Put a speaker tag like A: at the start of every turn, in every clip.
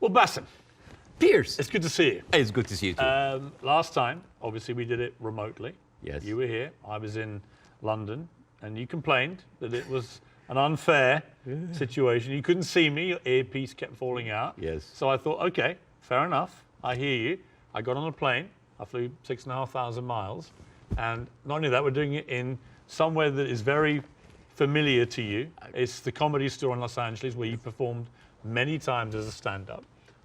A: Well, Bassem,
B: Piers.
A: it's good to see you.
B: It's good to see you too.
A: Last time, obviously, we did it remotely.
B: Yes.
A: You were here. I was in London, and you complained that it was an unfair situation. You couldn't see me. Your earpiece kept falling out.
B: Yes.
A: So I thought, okay, fair enough. I hear you. I got on a plane. I flew 6,500 miles. And not only that, we're doing it in somewhere that is very familiar to you. It's the Comedy Store in Los Angeles, where you performed many times as a stand-up.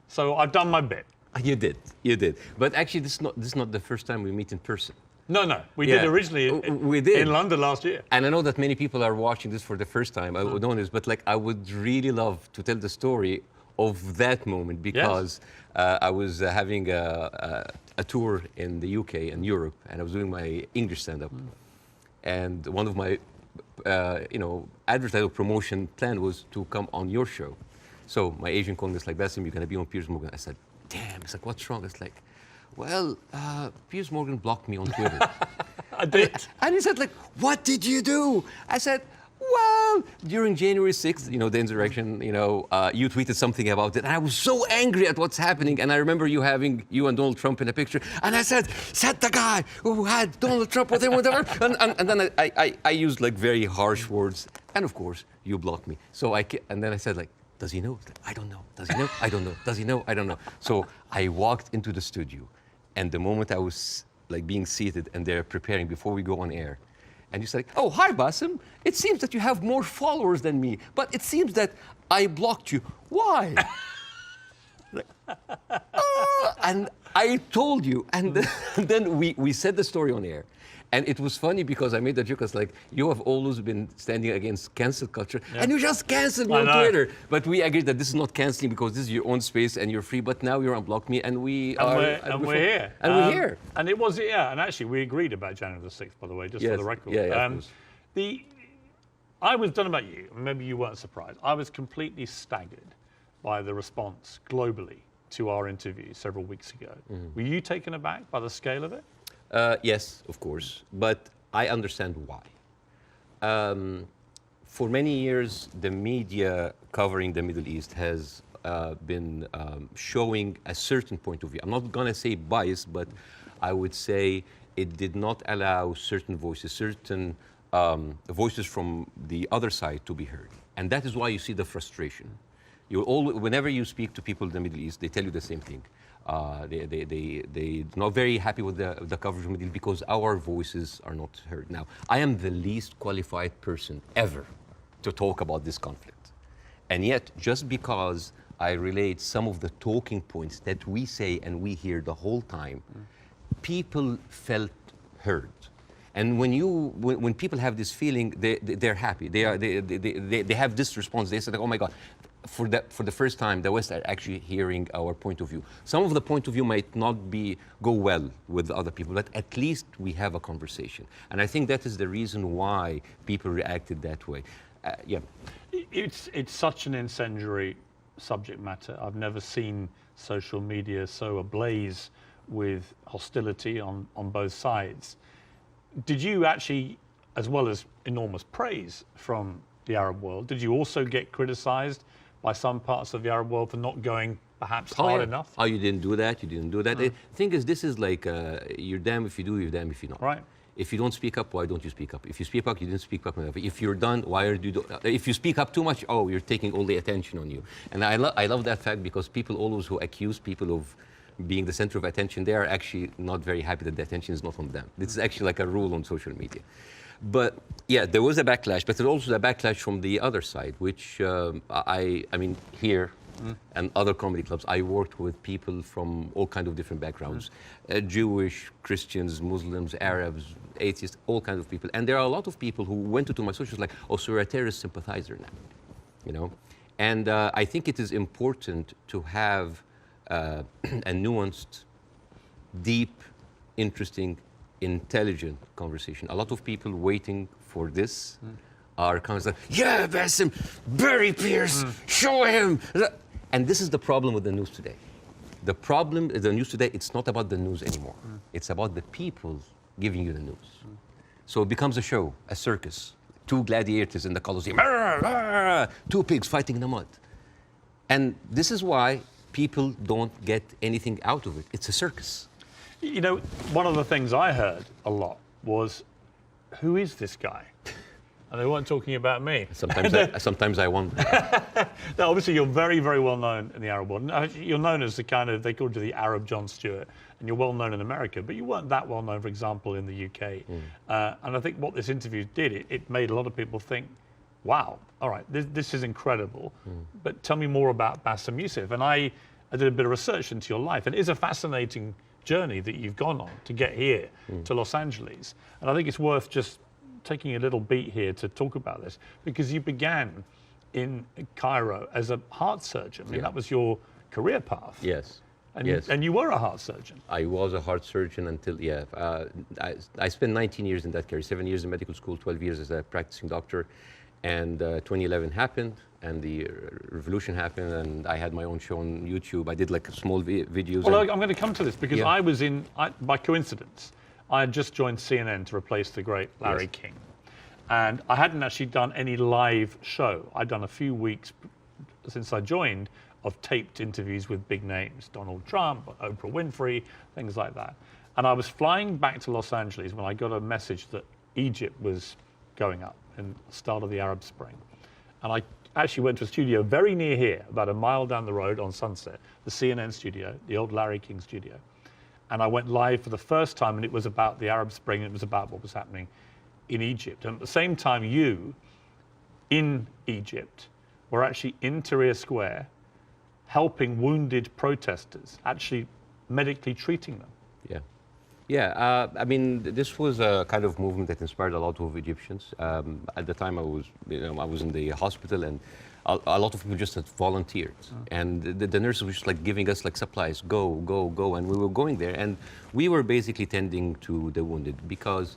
A: So I've done my bit.
B: You did. But actually, this is not the first time we meet in person.
A: No, we did originally in London last year.
B: And I know that many people are watching this for the first time. I would know this, but like I would really love to tell the story of that moment because I was having a tour in the UK and Europe, and I was doing my English stand-up. And one of my advertising promotion plan was to come on your show. So my agent called me, it's like, Bassem, you're gonna be on Piers Morgan. I said, damn, it's like, what's wrong? It's like, well, Piers Morgan blocked me on Twitter.
A: I did.
B: And he said, like, what did you do? I said, well, during January 6th, the insurrection, you tweeted something about it. And I was so angry at what's happening. And I remember you having you and Donald Trump in a picture. And I said the guy who had Donald Trump with him, whatever. And then I used like very harsh words. And of course, you blocked me. And then I said, like, does he know? I don't know. Does he know? I don't know. Does he know? I don't know. So I walked into the studio, and the moment I was like being seated and they're preparing before we go on air, and you said, oh, hi, Bassem. It seems that you have more followers than me, but it seems that I blocked you. Why? And I told you, and then we said the story on air. And it was funny because I made the joke, I was like, you have always been standing against cancel culture, and you just canceled me on Twitter. But we agreed that this is not canceling because this is your own space and you're free, but now you're unblocked me, and we're here. And we're here.
A: And it was, and actually we agreed about January the 6th, by the way, just for the record.
B: Yeah,
A: I was, done about you, maybe you weren't surprised, I was completely staggered by the response globally to our interview several weeks ago. Were you taken aback by the scale of it?
B: Yes, of course, but I understand why. For many years, the media covering the Middle East has been showing a certain point of view. I'm not going to say bias, but I would say it did not allow certain voices, voices from the other side to be heard. And that is why you see the frustration. Whenever you speak to people in the Middle East, they tell you the same thing. They're not very happy with the coverage of the Middle East because our voices are not heard. Now, I am the least qualified person ever to talk about this conflict. And yet, just because I relate some of the talking points that we say and we hear the whole time, people felt heard. And when people have this feeling, they're happy. They have this response. They say, like, oh my God. For the first time, the West are actually hearing our point of view. Some of the point of view might not go well with other people, but at least we have a conversation. And I think that is the reason why people reacted that way.
A: It's such an incendiary subject matter. I've never seen social media so ablaze with hostility on both sides. Did you actually, as well as enormous praise from the Arab world, did you also get criticized by some parts of the Arab world for not going perhaps hard enough?
B: Oh, you didn't do that, you didn't do that. The thing is, this is like, you're damned if you do, you're damned if you don't.
A: Right.
B: If you don't speak up, why don't you speak up? If you speak up, you didn't speak up enough. If you're done, why are you if you speak up too much, oh, you're taking all the attention on you. And I love that fact because people always who accuse people of being the center of attention, they are actually not very happy that the attention is not on them. This is actually like a rule on social media. But yeah, there was a backlash, but there's also a backlash from the other side, which I mean, here and other comedy clubs, I worked with people from all kinds of different backgrounds, Jewish, Christians, Muslims, Arabs, atheists, all kinds of people. And there are a lot of people who went into my socials like, oh, so you're a terrorist sympathizer now, And I think it is important to have a nuanced, deep, interesting, intelligent conversation. A lot of people waiting for this are kind of like, yeah, Bassem, bury Piers, show him. And this is the problem with the news today. The problem is the news today, it's not about the news anymore. It's about the people giving you the news. So it becomes a show, a circus. Two gladiators in the Colosseum, two pigs fighting in the mud. And this is why people don't get anything out of it. It's a circus.
A: You know, one of the things I heard a lot was, who is this guy? And they weren't talking about me.
B: Sometimes I wonder.
A: Now, obviously, you're very, very well known in the Arab world. You're known as the kind of, they called you the Arab Jon Stewart, and you're well known in America, but you weren't that well known, for example, in the UK. And I think what this interview did, it made a lot of people think, wow, all right, this is incredible, but tell me more about Bassem Youssef. And I did a bit of research into your life, and it is a fascinating journey that you've gone on to get here to Los Angeles. And I think it's worth just taking a little beat here to talk about this, because you began in Cairo as a heart surgeon. I mean, that was your career path.
B: Yes.
A: And,
B: yes.
A: And you were a heart surgeon.
B: I was a heart surgeon until, I spent 19 years in that career, 7 years in medical school, 12 years as a practicing doctor. And 2011 happened, and the revolution happened, and I had my own show on YouTube. I did like small videos.
A: Well, I'm going to come to this, because I was by coincidence, I had just joined CNN to replace the great Larry King. And I hadn't actually done any live show. I'd done a few weeks since I joined of taped interviews with big names, Donald Trump, Oprah Winfrey, things like that. And I was flying back to Los Angeles when I got a message that Egypt was going up in the start of the Arab Spring. And I actually went to a studio very near here, about a mile down the road on Sunset, the CNN studio, the old Larry King studio. And I went live for the first time, and it was about the Arab Spring. It was about what was happening in Egypt. And at the same time, you, in Egypt, were actually in Tahrir Square, helping wounded protesters, actually medically treating them.
B: Yeah. Yeah, I mean, this was a kind of movement that inspired a lot of Egyptians. At the time, I was in the hospital, and a lot of people just had volunteered, and the nurses were just like giving us like supplies, go, and we were going there, and we were basically tending to the wounded, because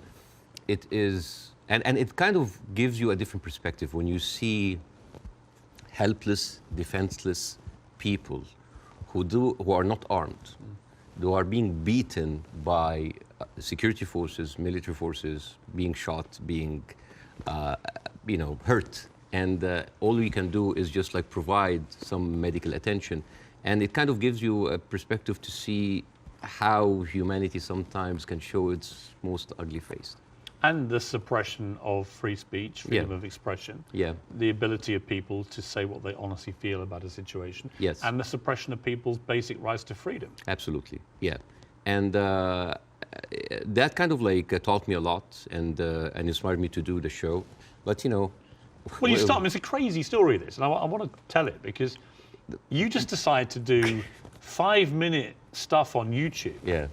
B: it is, and it kind of gives you a different perspective when you see helpless, defenseless people who are not armed, who are being beaten by security forces, military forces, being shot, being, hurt. And all we can do is just like provide some medical attention. And it kind of gives you a perspective to see how humanity sometimes can show its most ugly face.
A: And the suppression of free speech, freedom of expression.
B: Yeah.
A: The ability of people to say what they honestly feel about a situation.
B: Yes.
A: And the suppression of people's basic rights to freedom.
B: Absolutely, yeah. And that kind of like taught me a lot, and inspired me to do the show. But
A: well, you start. I mean, it's a crazy story, this, and I want to tell it, because you just decide to do 5-minute stuff on YouTube.
B: Yeah.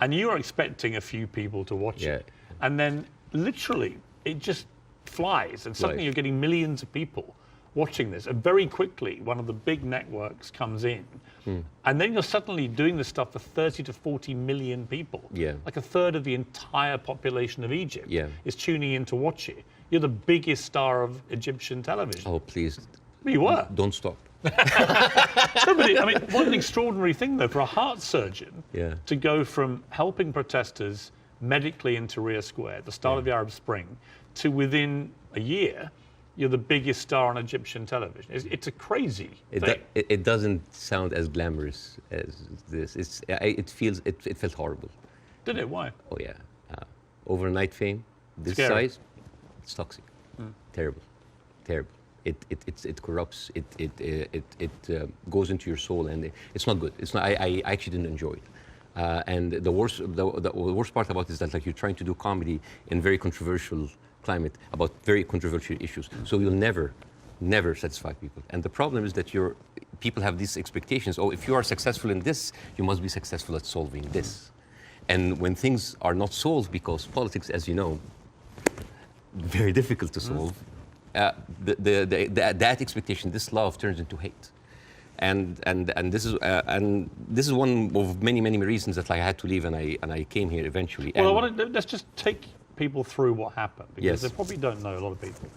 A: And you are expecting a few people to watch it. And then literally it just flies, and suddenly you're getting millions of people watching this. And very quickly, one of the big networks comes in, and then you're suddenly doing this stuff for 30 to 40 million people.
B: Yeah.
A: Like a third of the entire population of Egypt is tuning in to watch it. You're the biggest star of Egyptian television.
B: Oh, please.
A: You were.
B: Don't stop.
A: No, but I mean, what an extraordinary thing, though, for a heart surgeon to go from helping protesters medically in Tahrir Square at the start of the Arab Spring to within a year, you're the biggest star on Egyptian television. It's a crazy thing.
B: It doesn't sound as glamorous as this. It felt horrible.
A: Did it? Why?
B: Oh yeah, overnight fame, this size, it's toxic, terrible. It corrupts. It goes into your soul, and it's not good. It's not. I actually didn't enjoy it. And the worst part about it is that like you're trying to do comedy in very controversial climate about very controversial issues. So you'll never satisfy people. And the problem is that people have these expectations. Oh, if you are successful in this, you must be successful at solving this. And when things are not solved, because politics, as you know, very difficult to solve, that expectation, this love turns into hate. And this is one of many reasons that I had to leave, and I came here eventually.
A: Well, let's just take people through what happened, because they probably don't know, a lot of people.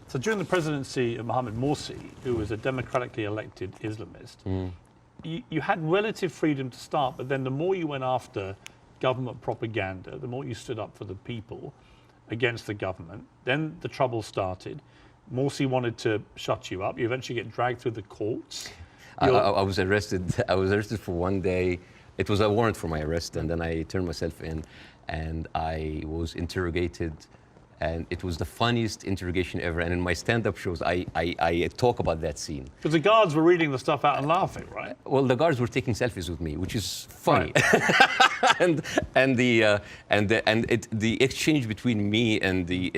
A: So during the presidency of Mohamed Morsi, who was a democratically elected Islamist, you had relative freedom to start, but then the more you went after government propaganda, the more you stood up for the people against the government, then the trouble started. Morsi wanted to shut you up. You eventually get dragged through the courts.
B: I was arrested. I was arrested for one day. It was a warrant for my arrest, and then I turned myself in, and I was interrogated, and it was the funniest interrogation ever. And in my stand-up shows, I talk about that scene.
A: Because the guards were reading the stuff out and laughing, right?
B: Well, the guards were taking selfies with me, which is funny.
A: Right.
B: the exchange between me and the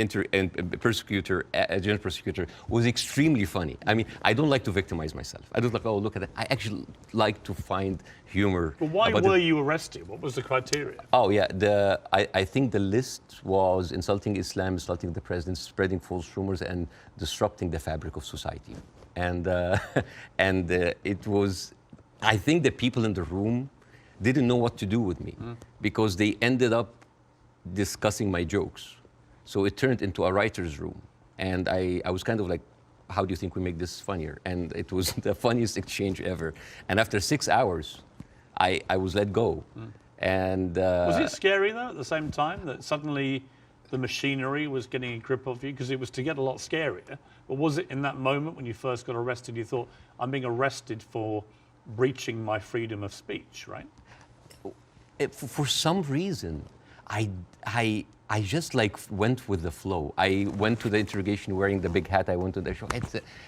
B: prosecutor, general prosecutor, was extremely funny. I mean, I don't like to victimize myself. I don't like, oh, look at that. I actually like to find humor.
A: But why were you arrested? What was the criteria?
B: Oh, yeah. I think the list was insulting Islam, insulting the president, spreading false rumors, and disrupting the fabric of society. And it was, I think the people in the room didn't know what to do with me because they ended up discussing my jokes. So it turned into a writer's room. And I was kind of like, how do you think we make this funnier? And it was the funniest exchange ever. And after 6 hours, I was let go. And
A: was it scary though at the same time that suddenly the machinery was getting a grip of you? Because it was to get a lot scarier. But was it in that moment when you first got arrested, you thought, I'm being arrested for breaching my freedom of speech, right?
B: For some reason, I just like went with the flow. I went to the interrogation wearing the big hat. I went to the show.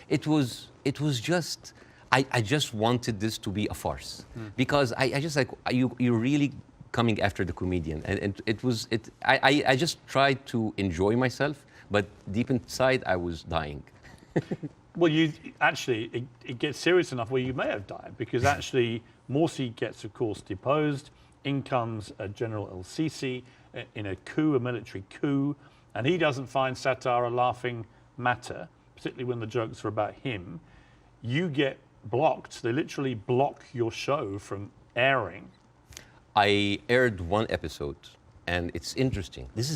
B: It was just, I just wanted this to be a farce because I just like, you're really coming after the comedian. And I just tried to enjoy myself, but deep inside I was dying.
A: Well, you actually, it gets serious enough where you may have died because actually Morsi gets, of course, deposed. In comes General El-Sisi in a coup, a military coup, and he doesn't find satire a laughing matter, particularly when the jokes are about him. You get blocked. They literally block your show from airing.
B: I aired one episode, and it's interesting. This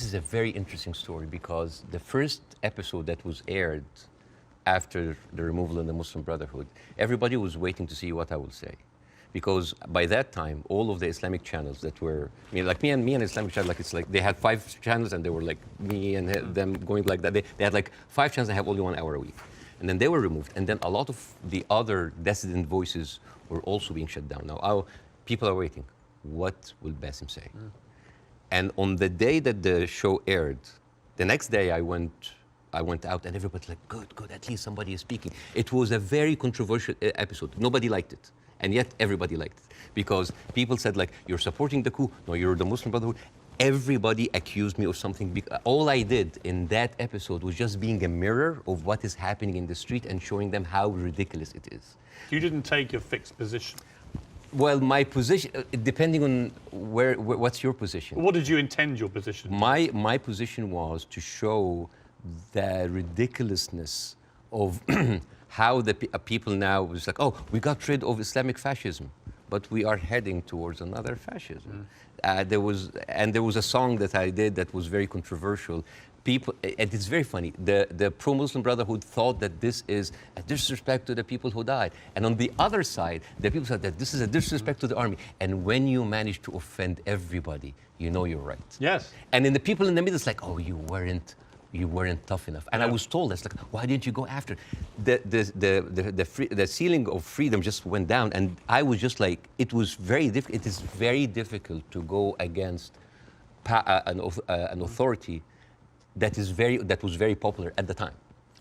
B: is a very interesting story because the first episode that was aired after the removal of the Muslim Brotherhood, everybody was waiting to see what I will say. Because by that time, all of the Islamic channels that were, I mean, like me and Islamic channel, like it's like they had 5 channels and they were like me and them going like that. They had like 5 channels that have only 1 hour a week. And then they were removed. And then a lot of the other dissident voices were also being shut down. Now, people are waiting. What will Bassem say? And on the day that the show aired, the next day I went out and everybody's like, good, at least somebody is speaking. It was a very controversial episode. Nobody liked it. And yet everybody liked it because people said like, you're supporting the coup. No, you're the Muslim Brotherhood. Everybody accused me of something. All I did in that episode was just being a mirror of what is happening in the street and showing them how ridiculous it is.
A: You didn't take a fixed position.
B: Well, my position, depending on what's your position?
A: What did you intend your position?
B: My position was to show the ridiculousness of how the people now was like, oh, we got rid of Islamic fascism, but we are heading towards another fascism. There was a song that I did that was very controversial. People, and it's very funny. The pro-Muslim Brotherhood thought that this is a disrespect to the people who died, and on the other side, the people said that this is a disrespect to the army. And when you manage to offend everybody, you know you're right.
A: Yes.
B: And then the people in the middle, it's like, oh, you weren't tough enough. And I was told, it's like, why didn't you go after? The ceiling of freedom just went down, and I was just like, it is very difficult to go against an authority that was very popular at the time.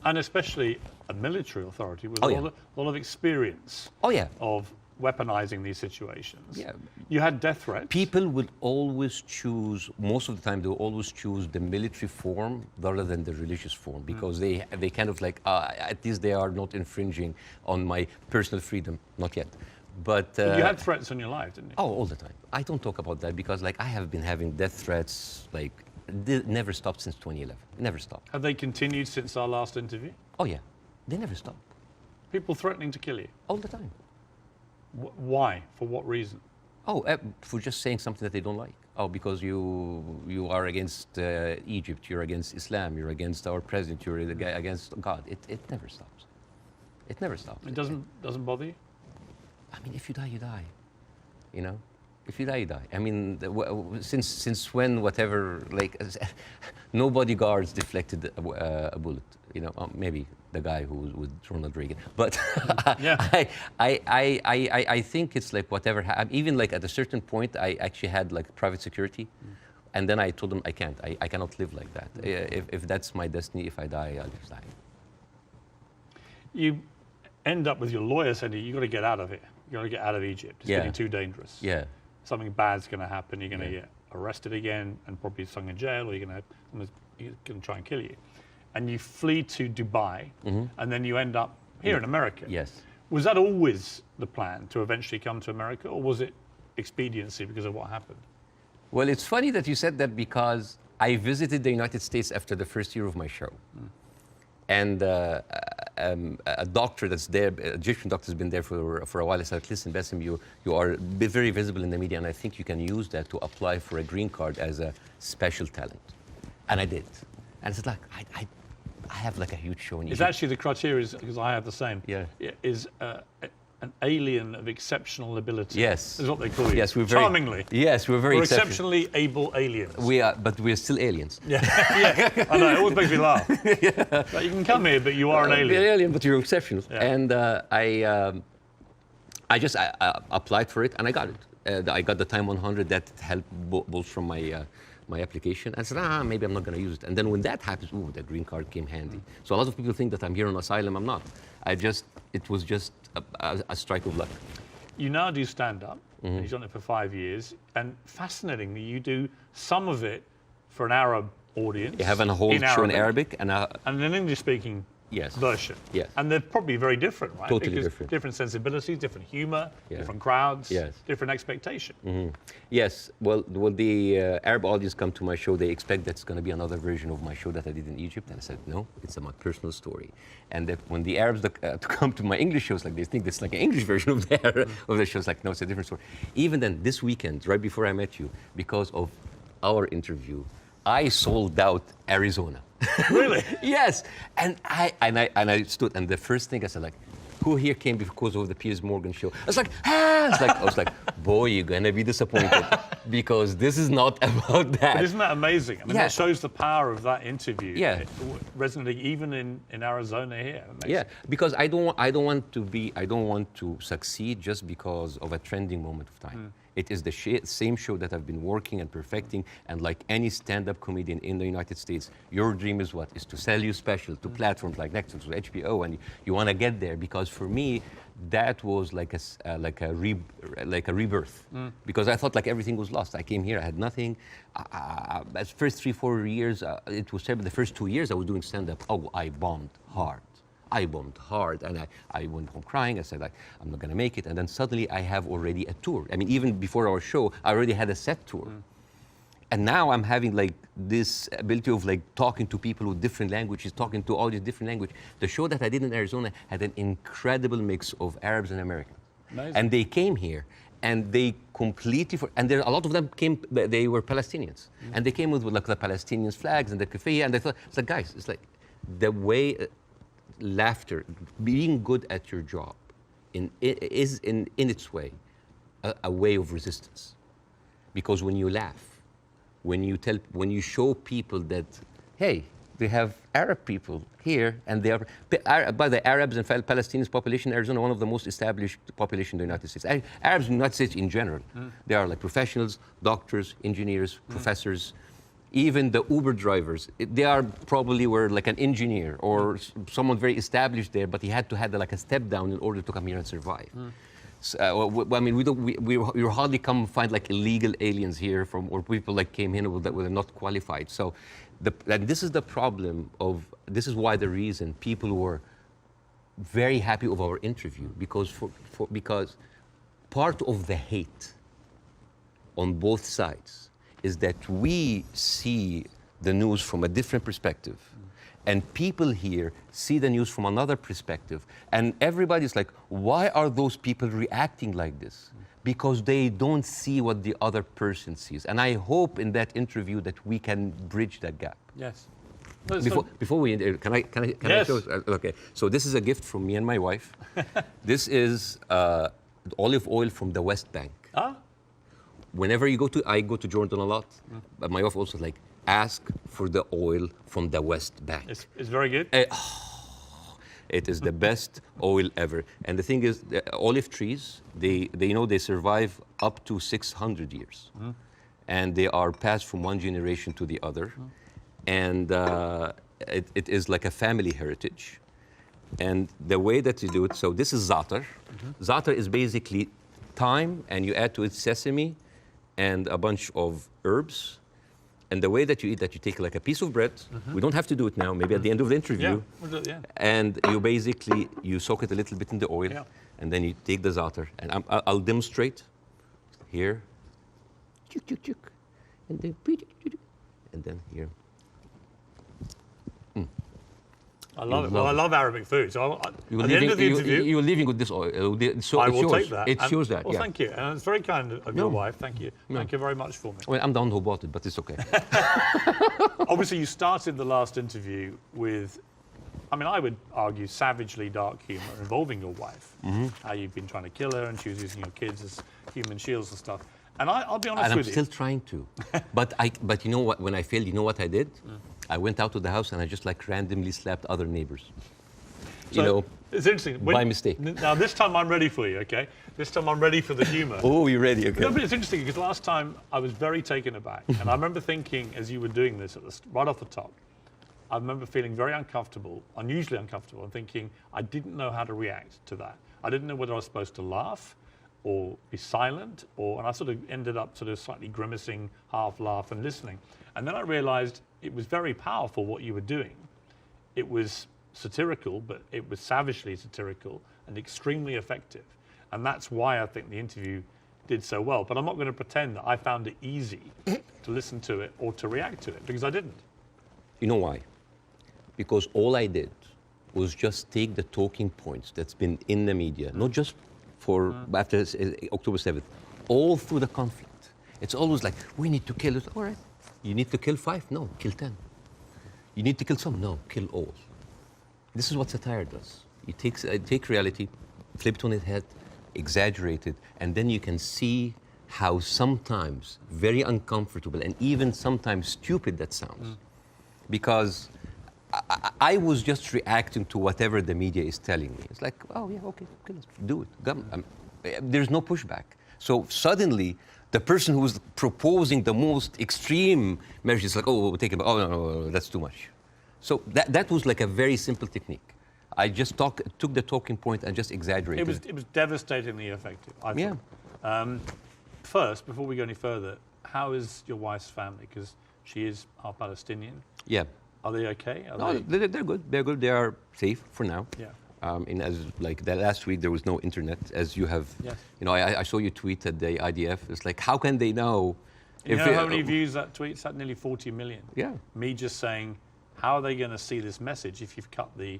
A: And especially a military authority with
B: Oh,
A: a
B: yeah.
A: lot of experience
B: Oh, yeah.
A: of weaponizing these situations.
B: Yeah.
A: You had death threats.
B: People would always choose, most of the time, they will always choose the military form rather than the religious form because they kind of like, at least they are not infringing on my personal freedom. Not yet. But
A: you had threats on your life, didn't you?
B: Oh, all the time. I don't talk about that because like I have been having death threats, like never stopped since 2011. Never stopped.
A: Have they continued since our last interview?
B: Oh yeah, they never stopped.
A: People threatening to kill you?
B: All the time.
A: Why? For what reason?
B: Oh, for just saying something that they don't like. Oh, because you are against Egypt, you're against Islam, you're against our president, you're against God. It never stops. It never stops.
A: It doesn't bother you?
B: I mean, if you die, you die. You know? If you die, you die. I mean, since when, whatever, like, no bodyguards deflected a bullet. You know, maybe the guy who was with Ronald Reagan. But
A: Yeah.
B: I think it's like whatever happened. Even like at a certain point, I actually had like private security. And then I told them I can't. I cannot live like that. If that's my destiny, if I die, I'll just die.
A: You end up with your lawyer saying you got to get out of here. You got to get out of Egypt. It's
B: Yeah.
A: getting too dangerous.
B: Yeah.
A: Something bad's going to happen. You're going to
B: Yeah.
A: get arrested again and probably thrown in jail, or you're going to try and kill you. And you flee to Dubai, and then you end up here in America.
B: Yes.
A: Was that always the plan to eventually come to America, or was it expediency because of what happened?
B: Well, it's funny that you said that because I visited the United States after the first year of my show. And a doctor that's there, an Egyptian doctor, has been there for a while. I said, listen, Bassem, you are very visible in the media, and I think you can use that to apply for a green card as a special talent. And I did. And I said, like, I have like a huge show in Egypt.
A: It's actually the criteria, because I have the same.
B: Yeah.
A: Is an alien of exceptional ability.
B: Yes.
A: Is what they call you.
B: Yes, we're very,
A: charmingly.
B: Yes, we're very
A: We're exceptionally able aliens.
B: We are, but we're still aliens.
A: Yeah, yeah. I know. It always makes me laugh. Like, you can come here, but you are an alien.
B: You're an alien, but you're exceptional.
A: Yeah.
B: And I just applied for it, and I got it. I got the Time 100. That helped bolster my application. And I said, maybe I'm not going to use it. And then when that happens, ooh, the green card came handy. So a lot of people think that I'm here on asylum. I'm not. It was just a strike of luck.
A: You now do stand-up. You've done it for 5 years. And fascinatingly, you do some of it for an Arab audience.
B: You have a whole show in Arabic and
A: an English-speaking version.
B: Yes.
A: And they're probably very different, right?
B: Totally
A: because
B: different.
A: Different sensibilities, different humor,
B: Yeah.
A: different crowds,
B: Yes.
A: different expectation.
B: Yes, well, the Arab audience come to my show, they expect that's going to be another version of my show that I did in Egypt, and I said, no, it's my personal story. And that when the Arabs come to my English shows, like they think it's like an English version of the shows, like, no, it's a different story. Even then, this weekend, right before I met you, because of our interview, I sold out Arizona.
A: Really?
B: Yes, and I stood, and the first thing I said, like, who here came because of the Piers Morgan show? I was like, I was like, boy, you're gonna be disappointed because this is not about that.
A: But isn't that amazing? I mean,
B: Yeah.
A: that shows the power of that interview.
B: Yeah.
A: Resonating even in Arizona here. Amazing.
B: Yeah, because I don't want to succeed just because of a trending moment of time. It is the same show that I've been working and perfecting, and like any stand-up comedian in the United States, your dream is what? Is to sell your special to platforms like Netflix, to HBO, and you want to get there. Because for me, that was like a rebirth. Because I thought like everything was lost. I came here, I had nothing. As first 3-4 years, it was terrible. The first 2 years I was doing stand-up. Oh, I bombed hard. And I went home crying. I said, I'm not going to make it. And then suddenly I have already a tour. I mean, even before our show, I already had a set tour. And now I'm having like this ability of like talking to people with different languages, talking to all these different languages. The show that I did in Arizona had an incredible mix of Arabs and Americans.
A: Amazing.
B: And they came here and they completely, and there a lot of them came, they were Palestinians. And they came with like the Palestinian flags and the keffiyeh, and they thought, it's like, guys, it's like the way, laughter, being good at your job is in its way a way of resistance. Because when you laugh, when you show people that, hey, they have Arab people here, and they are, by the Arabs and Palestinian population in Arizona, one of the most established population in the United States. Arabs in the United States in general, they are like professionals, doctors, engineers, professors. Even the Uber drivers, they are probably were like an engineer or someone very established there, but he had to have like a step down in order to come here and survive. So, I mean, we hardly come find like illegal aliens here or people like came here that were not qualified. So, and this is the problem this is why the reason people were very happy of our interview, because because part of the hate on both sides is that we see the news from a different perspective, and people here see the news from another perspective, and everybody's like, why are those people reacting like this? Because they don't see what the other person sees. And I hope in that interview that we can bridge that gap.
A: Yes.
B: Before we end, can I
A: Yes.
B: show? Okay, so this is a gift from me and my wife. This is olive oil from the West Bank.
A: Ah.
B: Whenever I go to Jordan a lot, but my wife also like, ask for the oil from the West Bank.
A: It's very good.
B: It is the best oil ever. And the thing is, the olive trees, they survive up to 600 years. And they are passed from one generation to the other. And it is like a family heritage. And the way that you do it, so this is za'atar. Za'atar is basically thyme, and you add to it sesame and a bunch of herbs. And the way that you eat that, you take like a piece of bread. We don't have to do it now, maybe at the end of the interview.
A: Yeah, we'll do it, yeah.
B: And you soak it a little bit in the oil, and then you take the za'atar. And I'll demonstrate here. Chuk, chuk, chuk. And then here.
A: I love it. Well, I love Arabic food. So at the end
B: leaving,
A: of the interview,
B: you're leaving with this oil. So
A: I
B: it's
A: will
B: yours.
A: take that.
B: It shows that.
A: Well,
B: Yeah.
A: thank you. And it's very kind of your wife. Thank you. Thank you very much for me.
B: Well, I'm the one who bought it, but it's okay.
A: Obviously, you started the last interview with, I mean, I would argue savagely dark humour involving your wife. How you've been trying to kill her and she was using your kids as human shields and stuff. And I'll be honest
B: And I'm
A: with you.
B: still trying to. But you know what? When I failed, you know what I did? I went out to the house and I just like randomly slapped other neighbors.
A: So, it's interesting.
B: By mistake.
A: Now, this time I'm ready for you, okay? This time I'm ready for the humour.
B: Oh, you're ready, okay.
A: No, but it's interesting because last time I was very taken aback. And I remember thinking, as you were doing this right off the top, I remember feeling very uncomfortable, unusually uncomfortable, and thinking I didn't know how to react to that. I didn't know whether I was supposed to laugh or be silent, and I sort of ended up sort of slightly grimacing, half laugh and listening. And then I realized it was very powerful what you were doing. It was satirical, but it was savagely satirical and extremely effective. And that's why I think the interview did so well. But I'm not going to pretend that I found it easy to listen to it or to react to it, because I didn't.
B: You know why? Because all I did was just take the talking points that's been in the media, not just for after October 7th, all through the conflict. It's always like, we need to kill it. All right. You need to kill 5? No, kill 10. You need to kill some? No, kill all. This is what satire does. It take reality, flip it on its head, exaggerate it, and then you can see how sometimes very uncomfortable and even sometimes stupid that sounds. Because I was just reacting to whatever the media is telling me. It's like, oh yeah, okay, let's do it. There's no pushback. So suddenly, the person who's proposing the most extreme measures is like, oh, we'll take it, oh no, that's too much. So that was like a very simple technique. I just took the talking point and just exaggerated it.
A: It was devastatingly effective, I thought. Yeah. First, before we go any further, how is your wife's family? Because she is half Palestinian.
B: Yeah.
A: Are they okay?
B: They're good. They're good. They are safe for now.
A: Yeah.
B: And as like the last week, there was no internet, as you have.
A: Yes.
B: You know, I saw you tweet at the IDF. It's like, how can they know?
A: You know how many views that tweet's had? Nearly 40 million.
B: Yeah.
A: Me just saying, how are they going to see this message if you've cut the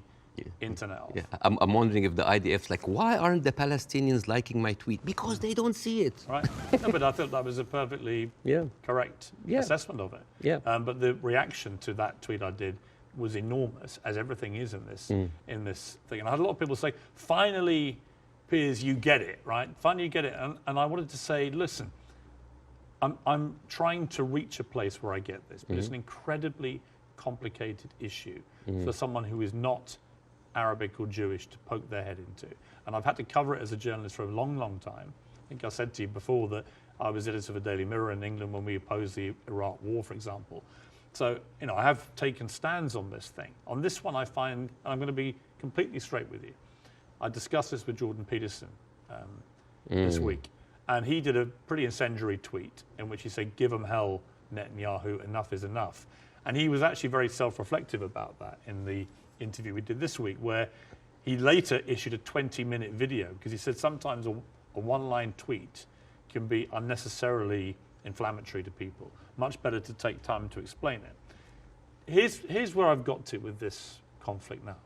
A: internet off?
B: Yeah. I'm wondering if the IDF's like, why aren't the Palestinians liking my tweet? Because they don't see it.
A: Right. No, but I thought that was a perfectly correct assessment of it.
B: Yeah.
A: But the reaction to that tweet I did was enormous, as everything is in this thing. And I had a lot of people say, finally, Piers, you get it, right? Finally, you get it. And I wanted to say, listen, I'm trying to reach a place where I get this, but it's an incredibly complicated issue for someone who is not Arabic or Jewish to poke their head into. And I've had to cover it as a journalist for a long, long time. I think I said to you before that I was editor of a Daily Mirror in England when we opposed the Iraq War, for example. So, you know, I have taken stands on this thing. On this one, I find, and I'm going to be completely straight with you, I discussed this with Jordan Peterson this week, and he did a pretty incendiary tweet in which he said, give them hell, Netanyahu, enough is enough. And he was actually very self-reflective about that in the interview we did this week, where he later issued a 20-minute video, because he said sometimes a one-line tweet can be unnecessarily inflammatory to people. Much better to take time to explain it. Here's where I've got to with this conflict now.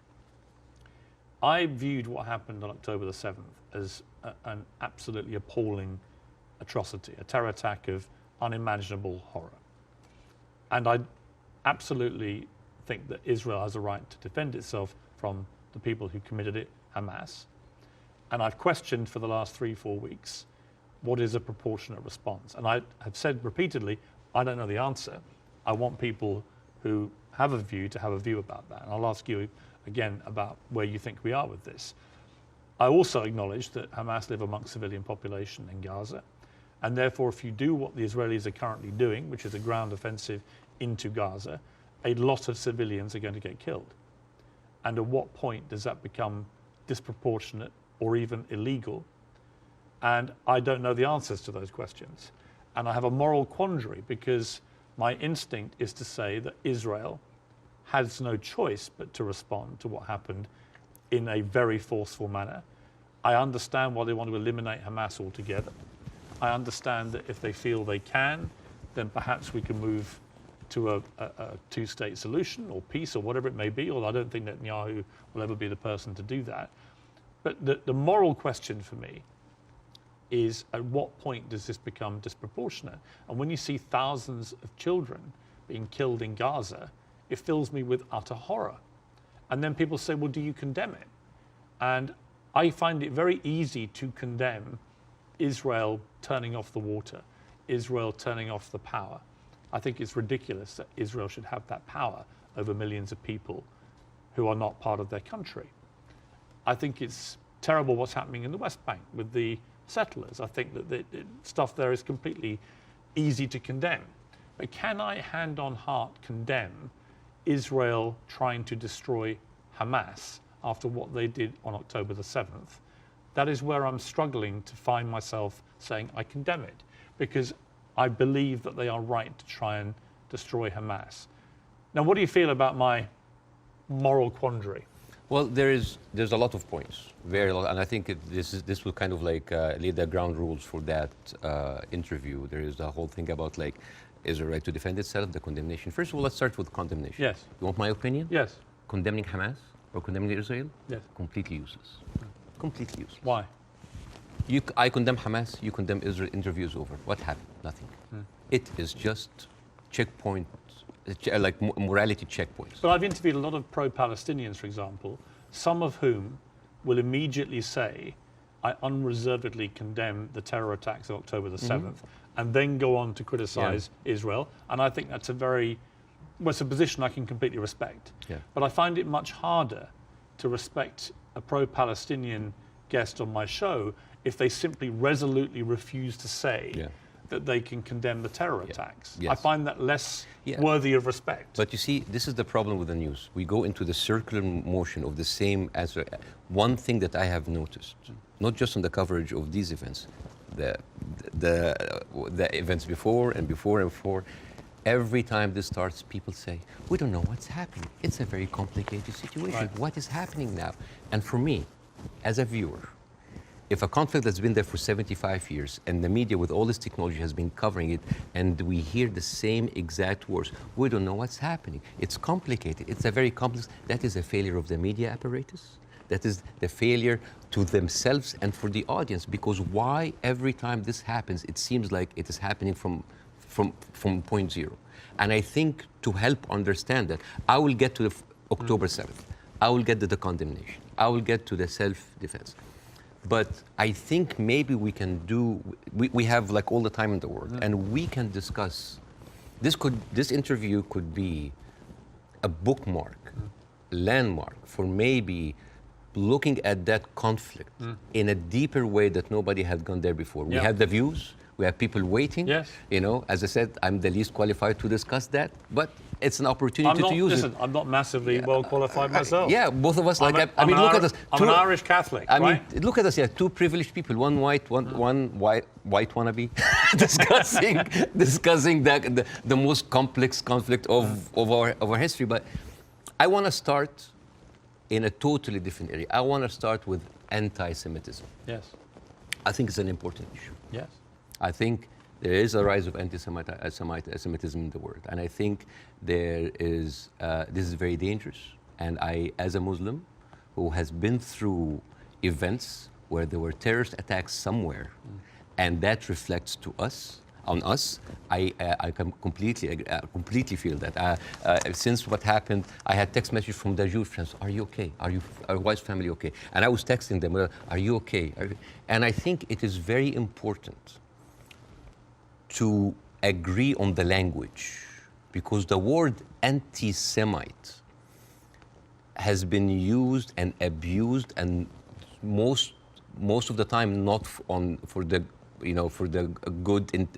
A: I viewed what happened on October the 7th as an absolutely appalling atrocity, a terror attack of unimaginable horror. And I absolutely think that Israel has a right to defend itself from the people who committed it, Hamas. And I've questioned for the last 3-4 weeks, what is a proportionate response? And I have said repeatedly, I don't know the answer. I want people who have a view to have a view about that. And I'll ask you again, about where you think we are with this. I also acknowledge that Hamas live amongst civilian population in Gaza, and therefore if you do what the Israelis are currently doing, which is a ground offensive into Gaza, a lot of civilians are going to get killed. And at what point does that become disproportionate or even illegal? And I don't know the answers to those questions. And I have a moral quandary because my instinct is to say that Israel has no choice but to respond to what happened in a very forceful manner. I understand why they want to eliminate Hamas altogether. I understand that if they feel they can, then perhaps we can move to a two-state solution or peace or whatever it may be, although I don't think Netanyahu will ever be the person to do that. But the moral question for me is, at what point does this become disproportionate? And when you see thousands of children being killed in Gaza, it fills me with utter horror. And then people say, well, do you condemn it? And I find it very easy to condemn Israel turning off the water, Israel turning off the power. I think it's ridiculous that Israel should have that power over millions of people who are not part of their country. I think it's terrible what's happening in the West Bank with the settlers. I think that the stuff there is completely easy to condemn. But can I, hand on heart, condemn Israel trying to destroy Hamas after what they did on October the 7th? That is where I'm struggling to find myself saying I condemn it, because I believe that they are right to try and destroy Hamas. Now, what do you feel about my moral quandary?
B: Well, there's a lot of points, very lot, and I think this will kind of like lay the ground rules for that interview. There is a whole thing about like Israel right to defend itself, the condemnation. First of all, let's start with condemnation.
A: Yes.
B: You want my opinion?
A: Yes.
B: Condemning Hamas or condemning Israel?
A: Yes.
B: Completely useless. Completely useless.
A: Why?
B: I condemn Hamas, you condemn Israel, interview is over. What happened? Nothing. It is just checkpoint, like morality checkpoints.
A: But I've interviewed a lot of pro-Palestinians, for example, some of whom will immediately say, I unreservedly condemn the terror attacks of October the 7th, and then go on to criticize Israel. And I think that's it's a position I can completely respect.
B: Yeah.
A: But I find it much harder to respect a pro-Palestinian guest on my show if they simply resolutely refuse to say that they can condemn the terror attacks.
B: Yes.
A: I find that less worthy of respect.
B: But you see, this is the problem with the news. We go into the circular motion of the same answer. One thing that I have noticed, not just on the coverage of these events, the events before and before and before, every time this starts, people say, we don't know what's happening. It's a very complicated situation.
A: Right.
B: What is happening now? And for me, as a viewer, if a conflict that's been there for 75 years and the media with all this technology has been covering it and we hear the same exact words, we don't know what's happening. It's complicated. It's a very complex. That is a failure of the media apparatus. That is the failure to themselves and for the audience, because why every time this happens, it seems like it is happening from point zero. And I think to help understand that, I will get to the October 7th. I will get to the condemnation. I will get to the self-defense. But I think maybe we can we have like all the time in the world, and we can discuss, this interview could be a bookmark, landmark for maybe looking at that conflict in a deeper way that nobody had gone there before. We had the views, we have people waiting.
A: Yes.
B: You know, as I said, I'm the least qualified to discuss that, but it's an opportunity to use it.
A: I'm not massively well qualified myself.
B: Yeah, both of us.
A: I mean,
B: look at us.
A: I'm an Irish Catholic.
B: I mean,
A: right?
B: look at us. Yeah, two privileged people. One white, one white wannabe, discussing the most complex conflict of our history. But I want to start in a totally different area. I want to start with anti-Semitism.
A: Yes.
B: I think it's an important issue.
A: Yes.
B: I think there is a rise of anti-Semitism in the world, and I think this is very dangerous. And I, as a Muslim who has been through events where there were terrorist attacks somewhere, and that reflects on us, I can completely feel that. Since what happened, I had text messages from the Jewish friends, are you okay? Are your wife's family okay? And I was texting them, are you okay? And I think it is very important to agree on the language, because the word anti-Semite has been used and abused, and most of the time not for the good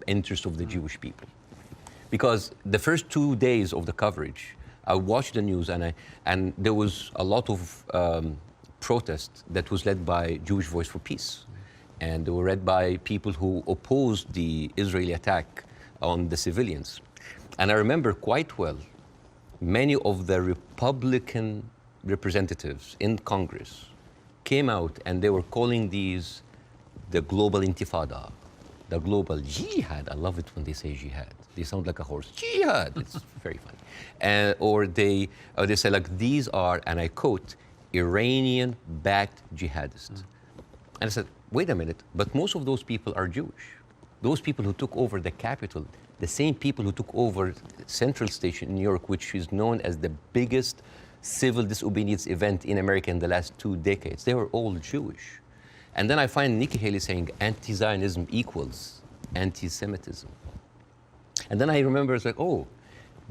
B: interest of the Jewish people. Because the first 2 days of the coverage, I watched the news, and there was a lot of protest that was led by Jewish Voice for Peace, and they were led by people who opposed the Israeli attack on the civilians. And I remember quite well, many of the Republican representatives in Congress came out and they were calling these the global intifada, the global jihad. I love it when they say jihad. They sound like a horse. Jihad. It's very funny. Or they say like, these are, and I quote, Iranian-backed jihadists. And I said, wait a minute, but most of those people are Jewish. Those people who took over the Capitol, the same people who took over Central Station in New York, which is known as the biggest civil disobedience event in America in the last 2 decades, they were all Jewish. And then I find Nikki Haley saying anti-Zionism equals anti-Semitism. And then I remember it's like, oh,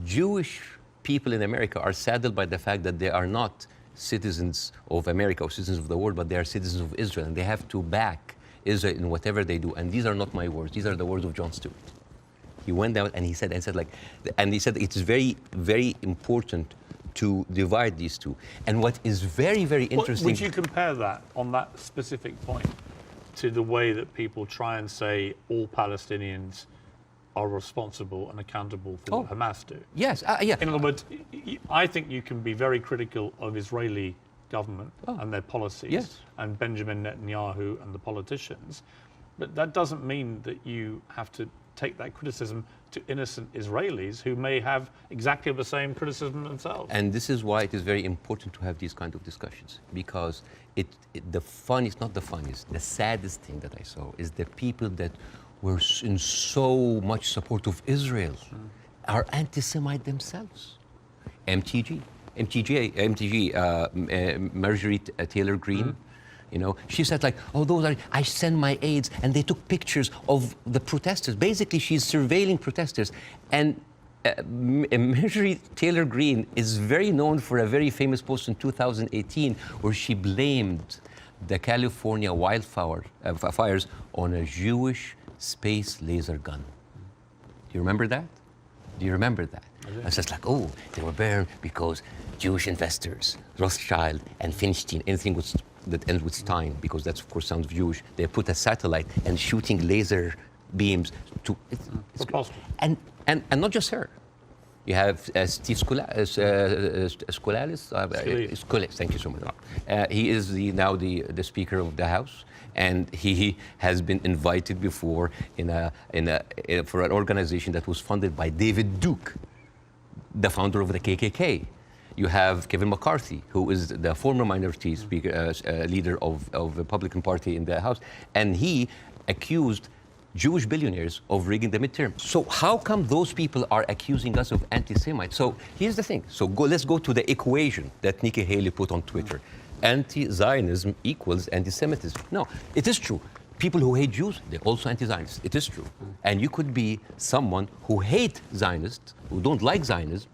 B: Jewish people in America are saddled by the fact that they are not citizens of America or citizens of the world, but they are citizens of Israel, and they have to back Israel in whatever they do. And these are not my words; these are the words of Jon Stewart. He went out and he said it's very, very important to divide these two. And what is very, very interesting.
A: Would you compare that on that specific point to the way that people try and say all Palestinians are responsible and accountable for what Hamas do?
B: Yes, yeah.
A: In other words, I think you can be very critical of Israeli government and their policies and Benjamin Netanyahu and the politicians, but that doesn't mean that you have to take that criticism to innocent Israelis who may have exactly the same criticism themselves.
B: And this is why it is very important to have these kind of discussions, because the saddest thing that I saw is the people that were in so much support of Israel are anti-Semite themselves. MTG, Marjorie Taylor Greene, you know, she said like, oh, I send my aides, and they took pictures of the protesters. Basically, she's surveilling protesters. And Marjorie Taylor Greene is very known for a very famous post in 2018 where she blamed the California fires on a Jewish space laser gun. Do you remember that? Do you remember that? I was just like, oh, they were burned because Jewish investors, Rothschild and Finstein, anything that ends with Stein, because that's, of course, sounds Jewish, they put a satellite and shooting laser beams to... It's
A: possible.
B: And not just her. You have Steve Skoulas, thank you so much. He is now the Speaker of the House, and he has been invited before for an organization that was funded by David Duke, the founder of the KKK. You have Kevin McCarthy, who is the former minority speaker, leader of the Republican Party in the House, and he accused Jewish billionaires of rigging the midterm. So how come those people are accusing us of anti-Semites? So here's the thing. So let's go to the equation that Nikki Haley put on Twitter. Anti-Zionism equals anti-Semitism. No, it is true. People who hate Jews, they're also anti-Zionists. It is true. And you could be someone who hates Zionists, who don't like Zionism,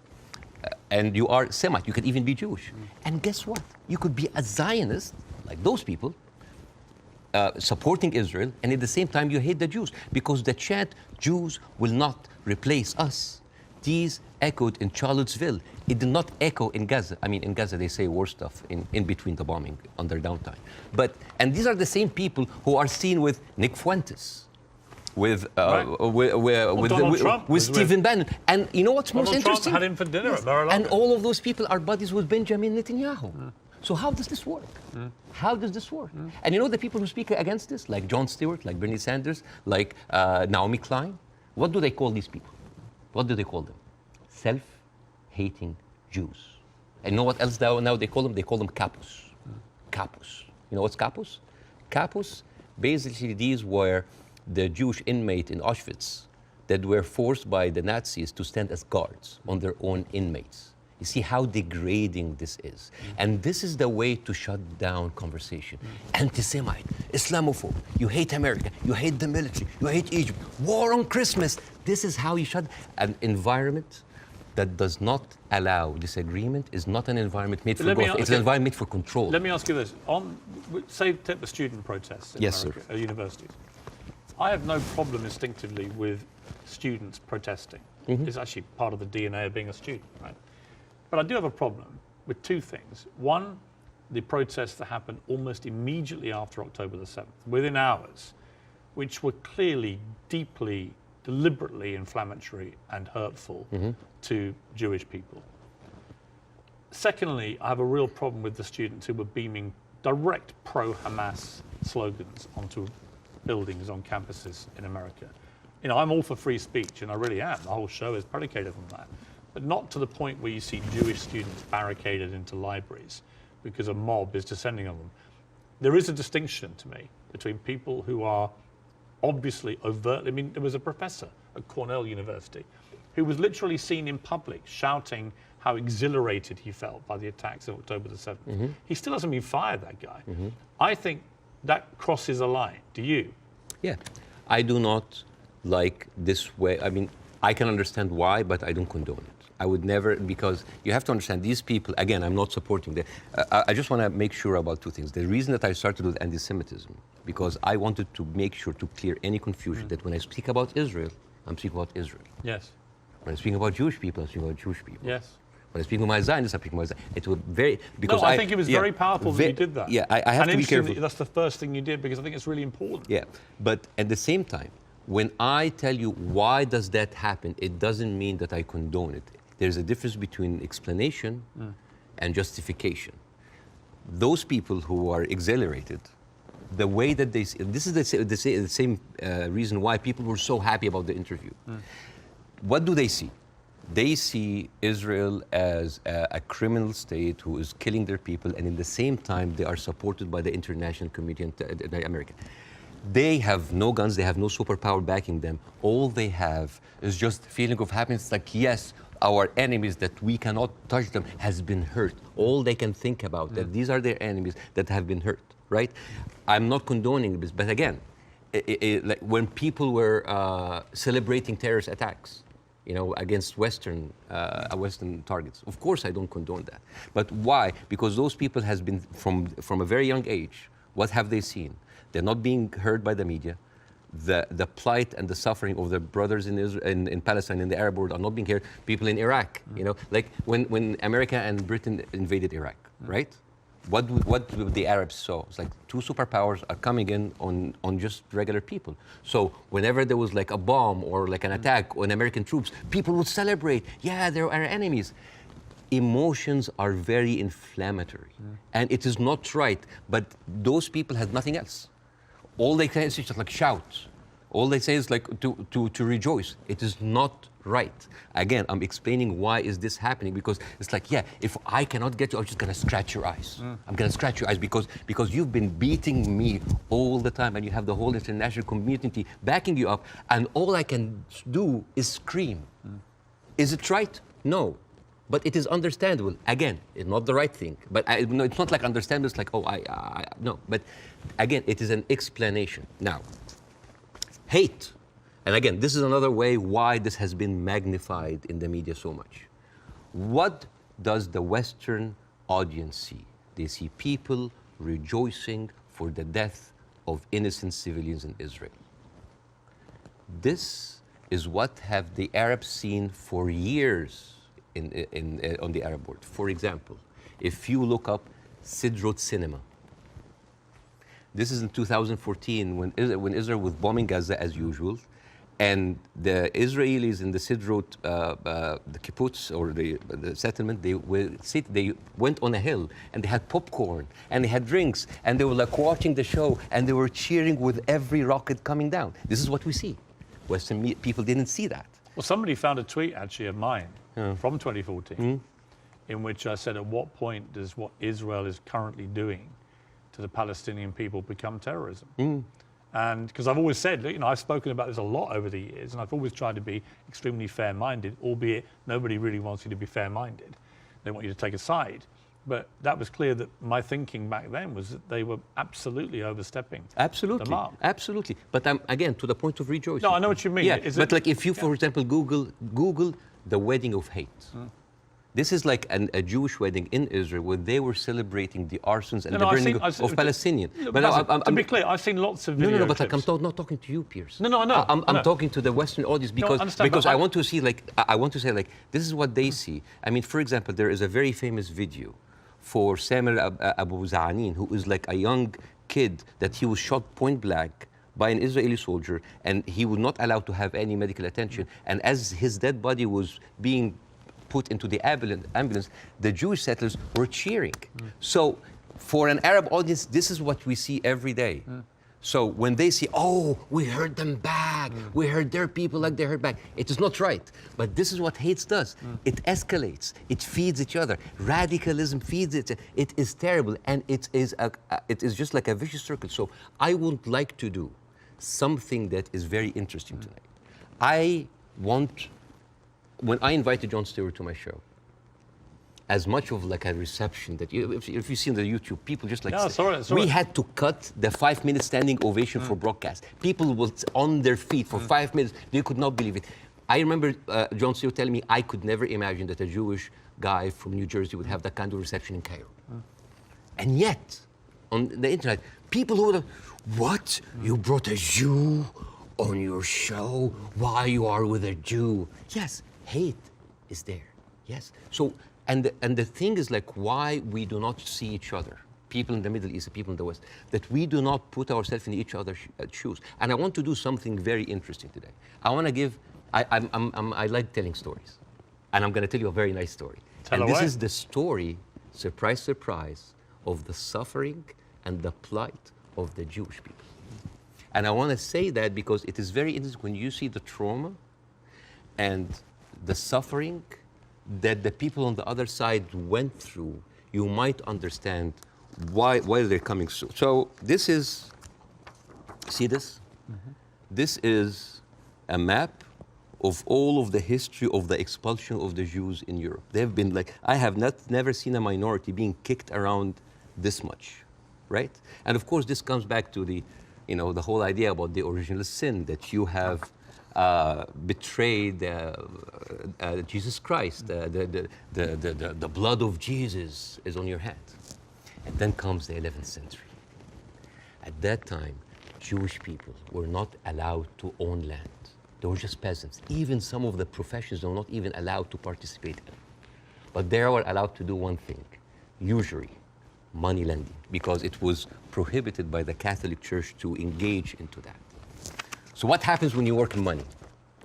B: and you are Semite. You could even be Jewish. And guess what? You could be a Zionist, like those people, supporting Israel, and at the same time you hate the Jews, because the chant, Jews will not replace us, these echoed in Charlottesville. It did not echo in Gaza. I mean, in Gaza they say worse stuff in between the bombing, on their downtime. And these are the same people who are seen with Nick Fuentes, with Stephen Bannon. And you know what's most interesting?
A: Trump had him for dinner at Mar-a-Lago.
B: And all of those people are buddies with Benjamin Netanyahu. So how does this work? How does this work? And you know the people who speak against this, like Jon Stewart, like Bernie Sanders, like Naomi Klein, what do they call these people? What do they call them? Self-hating Jews. And you know what else now they call them? They call them capos. Capos. You know what's capos? Capos, basically these were the Jewish inmate in Auschwitz that were forced by the Nazis to stand as guards on their own inmates. You see how degrading this is. And this is the way to shut down conversation. Anti-Semite, Islamophobe, you hate America, you hate the military, you hate Egypt, war on Christmas. This is how you shut an environment that does not allow disagreement is not an environment made for
A: Let me
B: growth.
A: ask-
B: It's an
A: okay.
B: environment made for control.
A: Let me ask you this. Say, take the student protests in
B: Yes,
A: America,
B: sir.
A: at universities. I have no problem instinctively with students protesting. It's actually part of the DNA of being a student, right? But I do have a problem with two things. One, the protests that happened almost immediately after October the 7th, within hours, which were clearly, deeply, deliberately inflammatory and hurtful to Jewish people. Secondly, I have a real problem with the students who were beaming direct pro-Hamas slogans onto buildings on campuses in America. You know, I'm all for free speech, and I really am. The whole show is predicated on that. But not to the point where you see Jewish students barricaded into libraries because a mob is descending on them. There is a distinction to me between people who are obviously overtly, I mean, there was a professor at Cornell University who was literally seen in public shouting how exhilarated he felt by the attacks of October the 7th. He still hasn't been fired, that guy. I think that crosses a line. Do you?
B: Yeah, I do not like this way. I mean, I can understand why, but I don't condone it. I would never, because you have to understand these people, again, I'm not supporting them. I just want to make sure about two things. The reason that I started with anti-Semitism, because I wanted to make sure to clear any confusion that when I speak about Israel, I'm speaking about Israel.
A: Yes.
B: When I'm speaking about Jewish people, I'm speaking about Jewish people.
A: Yes.
B: When I speak with my Zionists, I speak with my Zionists. It was very, because
A: No, I think it was very powerful that you did that.
B: Yeah, I have
A: and
B: to be careful.
A: That's the first thing you did, because I think it's really important.
B: Yeah, but at the same time, when I tell you why does that happen, it doesn't mean that I condone it. There's a difference between explanation and justification. Those people who are exhilarated, the way that they, this is the same reason why people were so happy about the interview. What do they see? They see Israel as a criminal state who is killing their people, and in the same time, they are supported by the international community and America. They have no guns, they have no superpower backing them. All they have is just feeling of happiness, like, yes, our enemies that we cannot touch them has been hurt. All they can think about, that these are their enemies that have been hurt, right? I'm not condoning this, but again, like when people were celebrating terrorist attacks, you know, against Western targets. Of course, I don't condone that. But why? Because those people has been, from a very young age, what have they seen? They're not being heard by the media. The plight and the suffering of their brothers in Israel, in Palestine, in the Arab world are not being heard. People in Iraq, you know, like when America and Britain invaded Iraq, right? What the Arabs saw? It's like two superpowers are coming in on just regular people. So whenever there was like a bomb or like an attack on American troops, people would celebrate. Yeah, they're our enemies. Emotions are very inflammatory, and it is not right. But those people had nothing else. All they say is just like shout. All they say is like to rejoice. It is not right. Again, I'm explaining why is this happening, because it's like, yeah, if I cannot get you, I'm just gonna scratch your eyes. I'm gonna scratch your eyes because you've been beating me all the time, and you have the whole international community backing you up, and all I can do is scream. Is it right? No. But it is understandable. Again, it's not the right thing. But no, it's not like understandable. It's like, oh, no. But again, it is an explanation. Now, hate. And again, this is another way why this has been magnified in the media so much. What does the Western audience see? They see people rejoicing for the death of innocent civilians in Israel. This is what have the Arabs seen for years on the Arab world. For example, if you look up Sidrot cinema, this is in 2014 when Israel was bombing Gaza as usual, and the Israelis in the Sidrot, the kibbutz or the settlement, they went on a hill and they had popcorn and they had drinks and they were like watching the show and they were cheering with every rocket coming down. This is what we see. Western people didn't see that.
A: Well, somebody found a tweet actually of mine from 2014 in which I said, at what point does what Israel is currently doing to the Palestinian people become terrorism? And because I've always said, you know, I've spoken about this a lot over the years, and I've always tried to be extremely fair-minded, albeit nobody really wants you to be fair-minded. They want you to take a side. But that was clear that my thinking back then was that they were absolutely overstepping the mark.
B: Absolutely. But again, to the point of rejoicing.
A: No, I know what you mean.
B: Yeah, but like if you, for example, Google the wedding of hate. This is like a Jewish wedding in Israel where they were celebrating the arsons and the burning of Palestinians.
A: To be clear, I've seen lots of videos.
B: No, but like, I'm not talking to you, Piers.
A: No, I know.
B: I'm talking to the Western audience because I want to see, like, I want to say, like, this is what they see. I mean, for example, there is a very famous video for Samer Abu Za'anin, who is like a young kid that he was shot point blank by an Israeli soldier, and he was not allowed to have any medical attention. And as his dead body was being put into the ambulance, the Jewish settlers were cheering. So for an Arab audience, this is what we see every day. So when they see, oh, we heard them back, we heard their people like they heard back, it is not right. But this is what hate does. It escalates, it feeds each other. Radicalism feeds it. It is terrible, and it is just like a vicious circle. So I would like to do something that is very interesting tonight. I want, when I invited Jon Stewart to my show, as much of like a reception that if you see on the YouTube, people just like, we had to cut the 5-minute standing ovation for broadcast. People were on their feet for 5 minutes. They could not believe it. I remember Jon Stewart telling me I could never imagine that a Jewish guy from New Jersey would have that kind of reception in Cairo. And yet, on the internet, people who were, what? You brought a Jew on your show? Why you are with a Jew? Yes, hate is there. Yes. So, and the thing is, like, why we do not see each other, people in the Middle East, people in the West, that we do not put ourselves in each other's shoes. And I want to do something very interesting today. I want to give, I like telling stories. And I'm going to tell you a very nice story.
A: Tell away.
B: This is the story, surprise, surprise, of the suffering and the plight of the Jewish people. And I want to say that because it is very interesting when you see the trauma and the suffering that the people on the other side went through, you might understand why they're coming. So this is, see this? This is a map of all of the history of the expulsion of the Jews in Europe. They've been like, I have never seen a minority being kicked around this much, right? And of course, this comes back to the, you know, the whole idea about the original sin, that you have betrayed Jesus Christ. The blood of Jesus is on your hand. And then comes the 11th century. At that time, Jewish people were not allowed to own land. They were just peasants. Even some of the professions were not even allowed to participate in. But they were allowed to do one thing, usury, money lending, because it was prohibited by the Catholic Church to engage into that. So what happens when you work in money?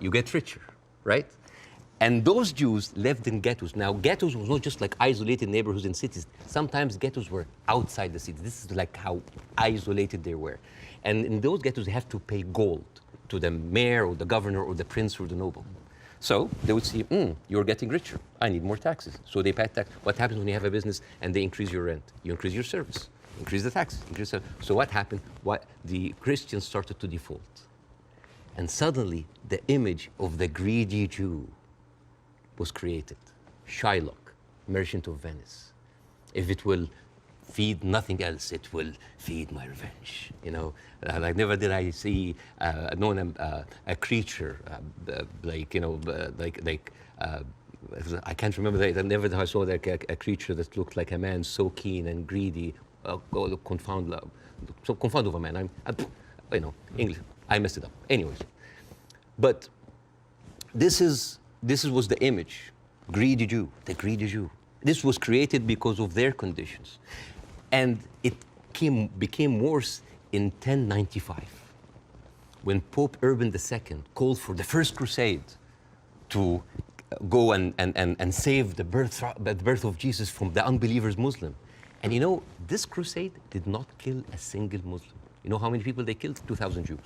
B: You get richer, right? And those Jews lived in ghettos. Now, ghettos was not just like isolated neighborhoods in cities. Sometimes ghettos were outside the city. This is like how isolated they were. And in those ghettos, they have to pay gold to the mayor or the governor or the prince or the noble. So they would see, you're getting richer. I need more taxes. So they pay tax. What happens when you have a business and they increase your rent? You increase your service, increase the taxes. So what happened? The Christians started to default. And suddenly, the image of the greedy Jew was created. Shylock, merchant of Venice. If it will feed nothing else, it will feed my revenge. You know, like never did I see a creature like, you know, I can't remember that. Never did I saw like a creature that looked like a man, so keen and greedy. Confound of a man. You know, English. I messed it up. Anyways, but this was the image, greedy Jew, the greedy Jew. This was created because of their conditions. And it became worse in 1095, when Pope Urban II called for the first crusade to go and save the birth of Jesus from the unbelievers Muslim. And you know, this crusade did not kill a single Muslim. You know how many people they killed? 2,000 Jews.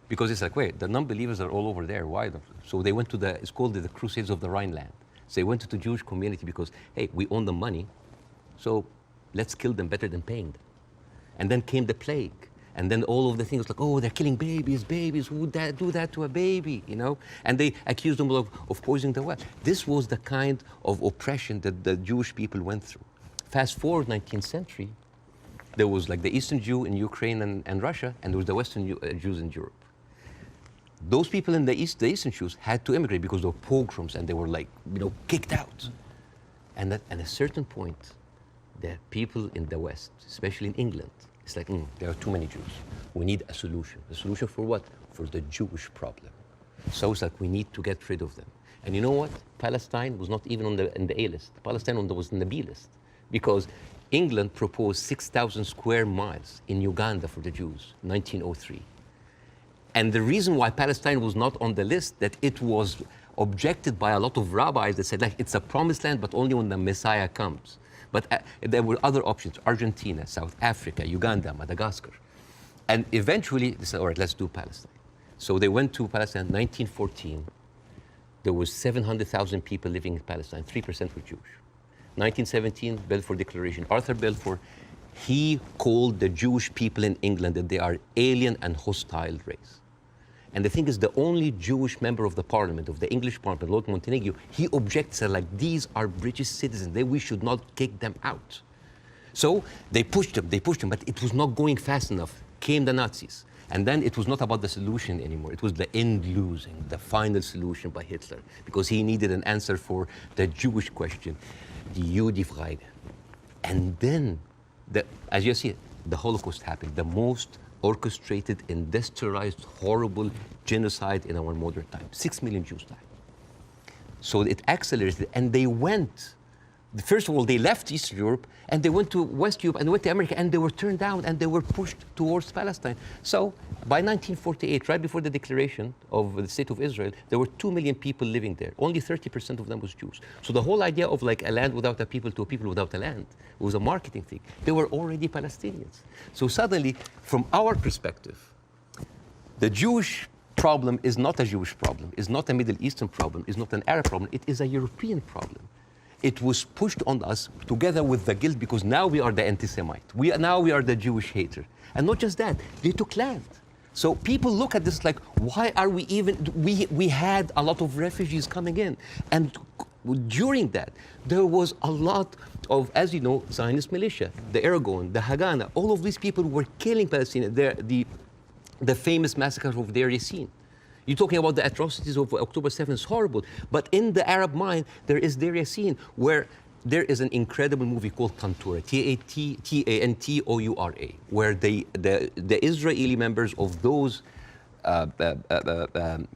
B: Because it's like, wait, the non-believers are all over there. Why? So they went to it's called the Crusades of the Rhineland. So they went to the Jewish community because, hey, we own the money, so let's kill them better than paying them. And then came the plague. And then all of the things like, oh, they're killing babies, who would do that to a baby, you know? And they accused them of poisoning the well. This was the kind of oppression that the Jewish people went through. Fast forward 19th century, there was like the Eastern Jew in Ukraine and Russia, and there was the Western Jews in Europe. those people in the East, the Eastern Jews, had to immigrate because there were pogroms and they were like, kicked out. And at a certain point, the people in the West, especially in England, it's like, there are too many Jews. We need a solution. A solution for what? For the Jewish problem. So it's like we need to get rid of them. And you know what? Palestine was not even in the A list. Palestine was in the B list. Because England proposed 6,000 square miles in Uganda for the Jews, 1903. And the reason why Palestine was not on the list, that it was objected by a lot of rabbis that said, like, it's a promised land, but only when the Messiah comes. But there were other options: Argentina, South Africa, Uganda, Madagascar. And eventually they said, all right, let's do Palestine. So they went to Palestine in 1914. There was 700,000 people living in Palestine, 3% were Jewish. 1917, Balfour Declaration. Arthur Balfour, he called the Jewish people in England that they are alien and hostile race. And the thing is, the only Jewish member of the parliament, of the English parliament, Lord Montague, he objects, like, these are British citizens, we should not kick them out. So they pushed them, but it was not going fast enough. Came the Nazis. And then it was not about the solution anymore. It was the end losing, the final solution by Hitler, because he needed an answer for the Jewish question, the Judefrage. And then, as you see, the Holocaust happened, the most orchestrated, industrialized, horrible genocide in our modern time. 6 million Jews died. So it accelerated, and they went. First of all, they left Eastern Europe, and they went to West Europe, and they went to America, and they were turned down, and they were pushed towards Palestine. So by 1948, right before the declaration of the State of Israel, there were 2 million people living there. Only 30% of them was Jews. So the whole idea of like a land without a people to a people without a land was a marketing thing. They were already Palestinians. So suddenly, from our perspective, the Jewish problem is not a Jewish problem, is not a Middle Eastern problem, is not an Arab problem, it is a European problem. It was pushed on us together with the guilt, because now we are the anti-Semite. Now we are the Jewish hater. And not just that, they took land. So people look at this like, why are we even, we had a lot of refugees coming in. And during that, there was a lot of, as you know, Zionist militia, the Aragon, the Haganah, all of these people were killing Palestinians. The famous massacre of Deir Yassin. You're talking about the atrocities of October 7th, it's horrible. But in the Arab mind, there is Deir Yassin, where there is an incredible movie called Tantoura, Tantoura, where the Israeli members of those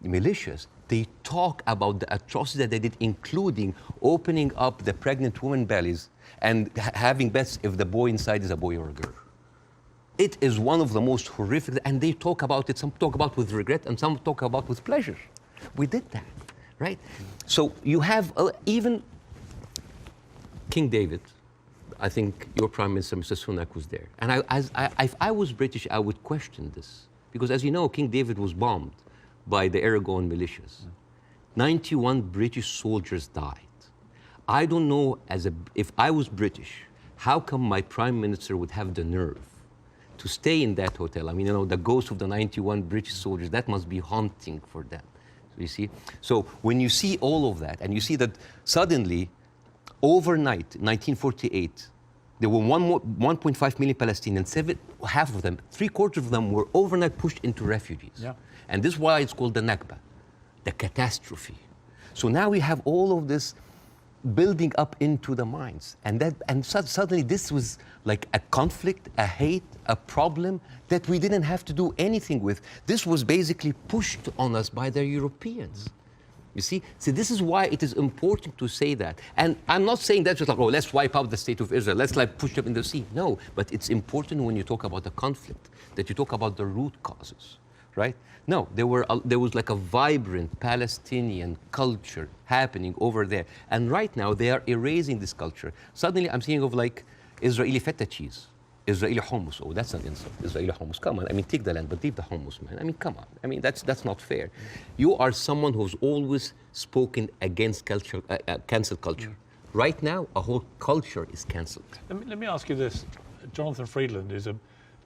B: militias, they talk about the atrocities that they did, including opening up the pregnant women's bellies and having bets if the boy inside is a boy or a girl. It is one of the most horrific, and they talk about it, some talk about with regret, and some talk about with pleasure. We did that, right? So you have even King David. I think your Prime Minister, Mr. Sunak, was there. And if I was British, I would question this. Because as you know, King David was bombed by the Aragon militias. 91 British soldiers died. I don't know, if I was British, how come my Prime Minister would have the nerve to stay in that hotel? I mean, you know, the ghost of the 91 British soldiers, that must be haunting for them. So you see? So when you see all of that, and you see that suddenly, overnight, 1948, there were 1.5 million Palestinians, half of them, 3/4 of them were overnight pushed into refugees.
A: Yeah.
B: And this is why it's called the Nakba, the catastrophe. So now we have all of this building up into the minds. And suddenly this was like a conflict, a hate, a problem that we didn't have to do anything with. This was basically pushed on us by the Europeans. You see? So this is why it is important to say that. And I'm not saying that just like, oh, let's wipe out the State of Israel, let's like push them in the sea. No, but it's important when you talk about the conflict, that you talk about the root causes, right? No, there was like a vibrant Palestinian culture happening over there. And right now they are erasing this culture. Suddenly I'm thinking of like Israeli feta cheese, Israeli hummus. Oh, that's an insult. Israeli hummus. Come on. I mean, take the land, but leave the hummus, man. I mean, come on. I mean, that's not fair. You are someone who's always spoken against culture, cancel culture. Right now, a whole culture is cancelled.
A: Let me ask you this. Jonathan Friedland is a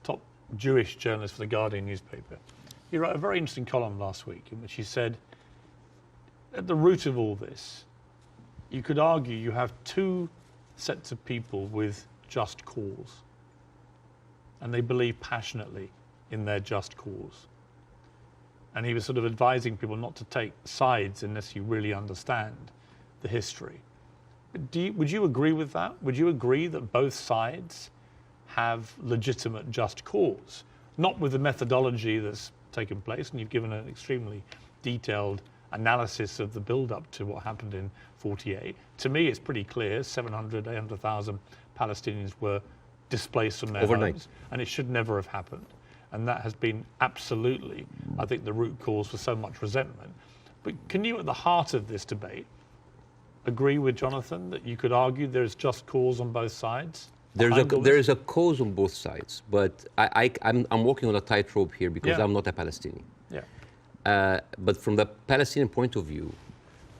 A: top Jewish journalist for the Guardian newspaper. He wrote a very interesting column last week in which he said, at the root of all this, you could argue you have two sets of people with just cause, and they believe passionately in their just cause. and he was sort of advising people not to take sides unless you really understand the history. Would you agree with that? Would you agree that both sides have legitimate just cause? Not with the methodology that's taken place, and you've given an extremely detailed analysis of the build-up to what happened in 48. To me, it's pretty clear 700, 800,000 Palestinians were displaced from their
B: overnight
A: homes, and it should never have happened. And that has been absolutely, I think, the root cause for so much resentment. But can you, at the heart of this debate, agree with Jonathan that you could argue there's just cause on both sides?
B: There is a cause on both sides, but I'm walking on a tightrope here because
A: Yeah.
B: I'm not a Palestinian.
A: Yeah.
B: But from the Palestinian point of view,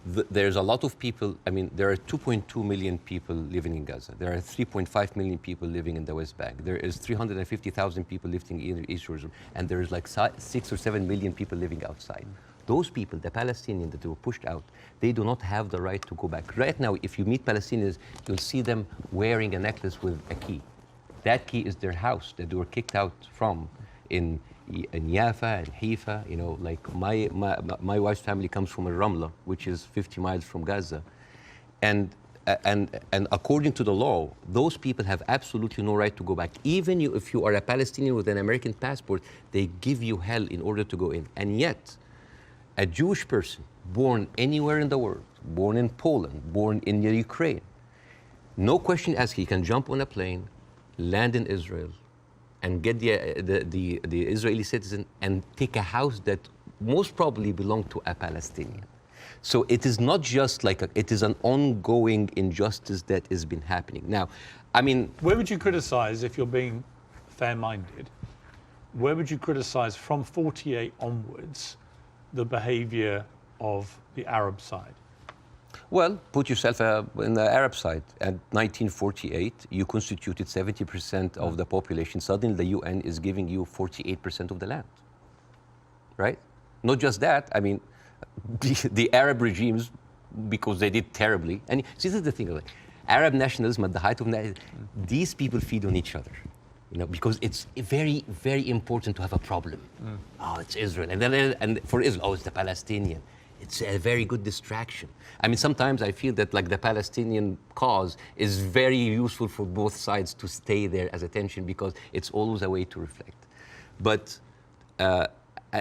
B: there's a lot of people. I mean, there are 2.2 million people living in Gaza. There are 3.5 million people living in the West Bank. There is 350,000 people living in East Jerusalem, and there is like 6 or 7 million people living outside. Those people, the Palestinians that were pushed out, they do not have the right to go back. Right now, if you meet Palestinians, you'll see them wearing a necklace with a key. That key is their house that they were kicked out from in Yafa and Haifa. You know, like my wife's family comes from Ramla, which is 50 miles from Gaza. And according to the law, those people have absolutely no right to go back. Even if you are a Palestinian with an American passport, they give you hell in order to go in. And yet, a Jewish person born anywhere in the world, born in Poland, born in Ukraine, no question asked, he can jump on a plane, land in Israel, and get the Israeli citizen and take a house that most probably belonged to a Palestinian. So it is not just like it is an ongoing injustice that has been happening. Now, I mean,
A: where would you criticize, if you're being fair-minded, where would you criticize from 48 onwards the behavior of the Arab side?
B: well, put yourself in the Arab side. At 1948, you constituted 70% of the population. Suddenly, the UN is giving you 48% of the land, right? Not just that, I mean, the Arab regimes, because they did terribly, and see, this is the thing, like, Arab nationalism at the height of that, these people feed on each other. You know, because it's very, very important to have a problem. Oh, it's Israel, and then for Israel, oh, it's the Palestinian. It's a very good distraction. I mean, sometimes I feel that like the Palestinian cause is very useful for both sides to stay there as attention because it's always a way to reflect. But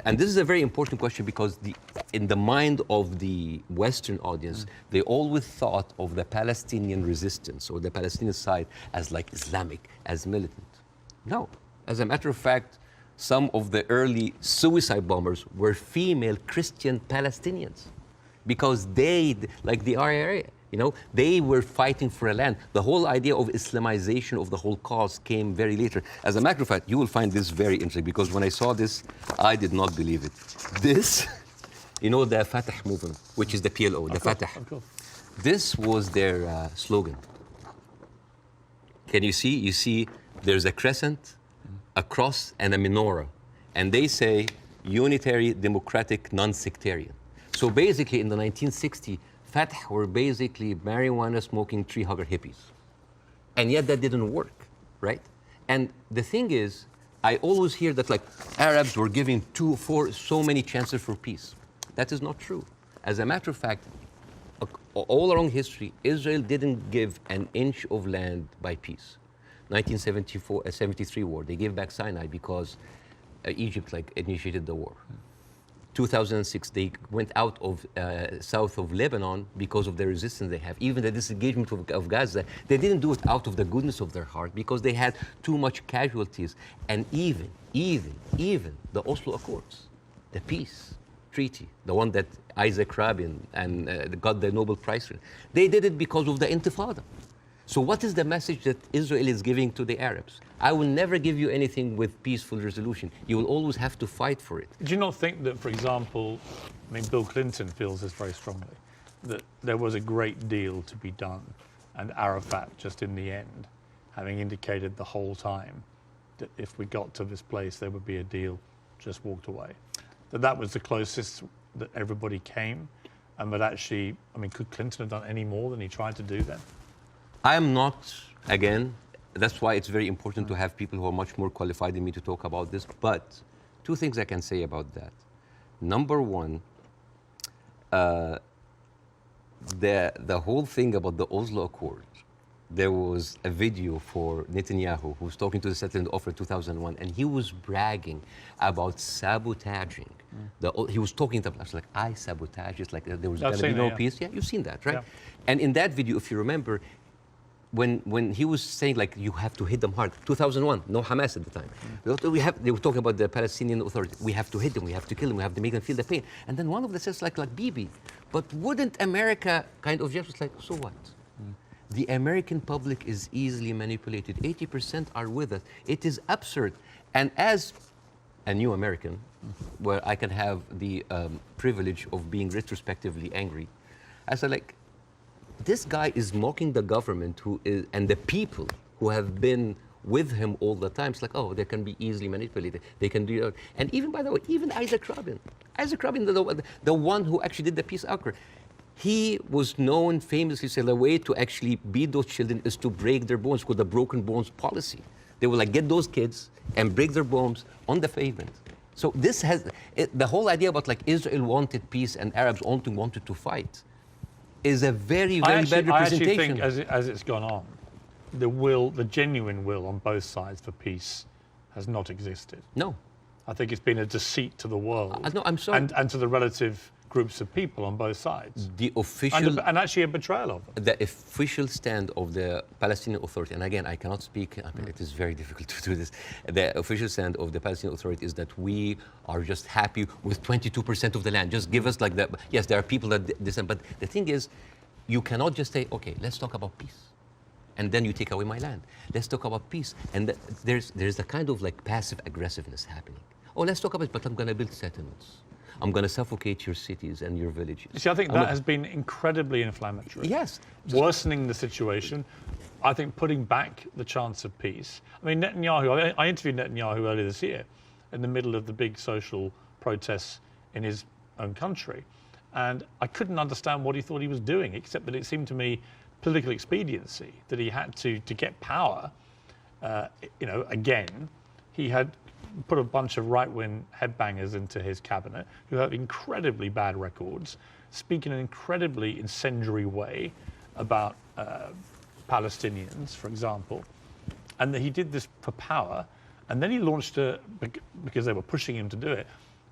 B: and this is a very important question because in the mind of the Western audience, they always thought of the Palestinian resistance or the Palestinian side as like Islamic, as militant. No, as a matter of fact, some of the early suicide bombers were female Christian Palestinians because they, like the RIA, you know, they were fighting for a land. The whole idea of Islamization of the whole cause came very later. As a matter of fact, you will find this very interesting because when I saw this, I did not believe it. This, you know, the Fatah movement, which is the PLO, the Fatah. This was their slogan. Can you see? You see, there's a crescent, a cross, and a menorah. And they say unitary, democratic, non-sectarian. So basically in the 1960s, Fatah were basically marijuana-smoking, tree-hugger hippies. And yet that didn't work, right? And the thing is, I always hear that like Arabs were giving so many chances for peace. That is not true. As a matter of fact, all along history, Israel didn't give an inch of land by peace. 1973 war, they gave back Sinai because Egypt like initiated the war. 2006, they went out of south of Lebanon because of the resistance they have. Even the disengagement of Gaza, they didn't do it out of the goodness of their heart because they had too much casualties. And even the Oslo Accords, the peace treaty, the one that Isaac Rabin and got the Nobel Prize for, they did it because of the Intifada. So what is the message that Israel is giving to the Arabs? I will never give you anything with peaceful resolution. You will always have to fight for it.
A: Do you not think that, for example, I mean, Bill Clinton feels this very strongly, that there was a great deal to be done, and Arafat, just in the end, having indicated the whole time that if we got to this place, there would be a deal, just walked away. That was the closest that everybody came, and that actually, I mean, could Clinton have done any more than he tried to do then?
B: I am not, again, that's why it's very important to have people who are much more qualified than me to talk about this. But two things I can say about that. Number one, the whole thing about the Oslo Accord, there was a video for Netanyahu who was talking to the settlement offer in 2001, and he was bragging about sabotaging. He was talking to us like, I sabotage it, like there was going to be no peace. Yeah, you've seen that, right?
A: Yeah.
B: And in that video, if you remember, when he was saying like you have to hit them hard, 2001, no Hamas at the time. They were talking about the Palestinian Authority. We have to hit them, we have to kill them, we have to make them feel the pain. And then one of them says like Bibi, but wouldn't America kind of just like, so what? The American public is easily manipulated. 80% are with us. It is absurd. And as a new American, where I can have the privilege of being retrospectively angry, I said like, this guy is mocking the government and the people who have been with him all the time. It's like, oh, they can be easily manipulated. They can do it. And even, by the way, even Isaac Rabin, the one who actually did the peace accord, he was known famously, said the way to actually beat those children is to break their bones, called the broken bones policy. They will like get those kids and break their bones on the pavement. So this has, the whole idea about like Israel wanted peace and Arabs wanted to fight is a very, very bad representation.
A: I actually think as it's gone on, the genuine will on both sides for peace has not existed.
B: No.
A: I think it's been a deceit to the world.
B: No, I'm sorry.
A: And to the relative groups of people on both sides.
B: The official...
A: And actually a betrayal of them.
B: The official stand of the Palestinian Authority, and again, I cannot speak, it is very difficult to do this. The official stand of the Palestinian Authority is that we are just happy with 22% of the land. Just give us like that. Yes, there are people that dissent, but the thing is, you cannot just say, okay, let's talk about peace. And then you take away my land. Let's talk about peace. And there's a kind of like passive aggressiveness happening. Oh, let's talk about it, but I'm going to build settlements. I'm going to suffocate your cities and your villages.
A: See, I think that has been incredibly inflammatory.
B: Yes.
A: Worsening the situation. I think putting back the chance of peace. I mean, Netanyahu, I interviewed Netanyahu earlier this year in the middle of the big social protests in his own country. And I couldn't understand what he thought he was doing, except that it seemed to me political expediency, that he had to get power, again, he had put a bunch of right-wing headbangers into his cabinet who have incredibly bad records, speak in an incredibly incendiary way about Palestinians, for example, and that he did this for power, and then he launched, because they were pushing him to do it,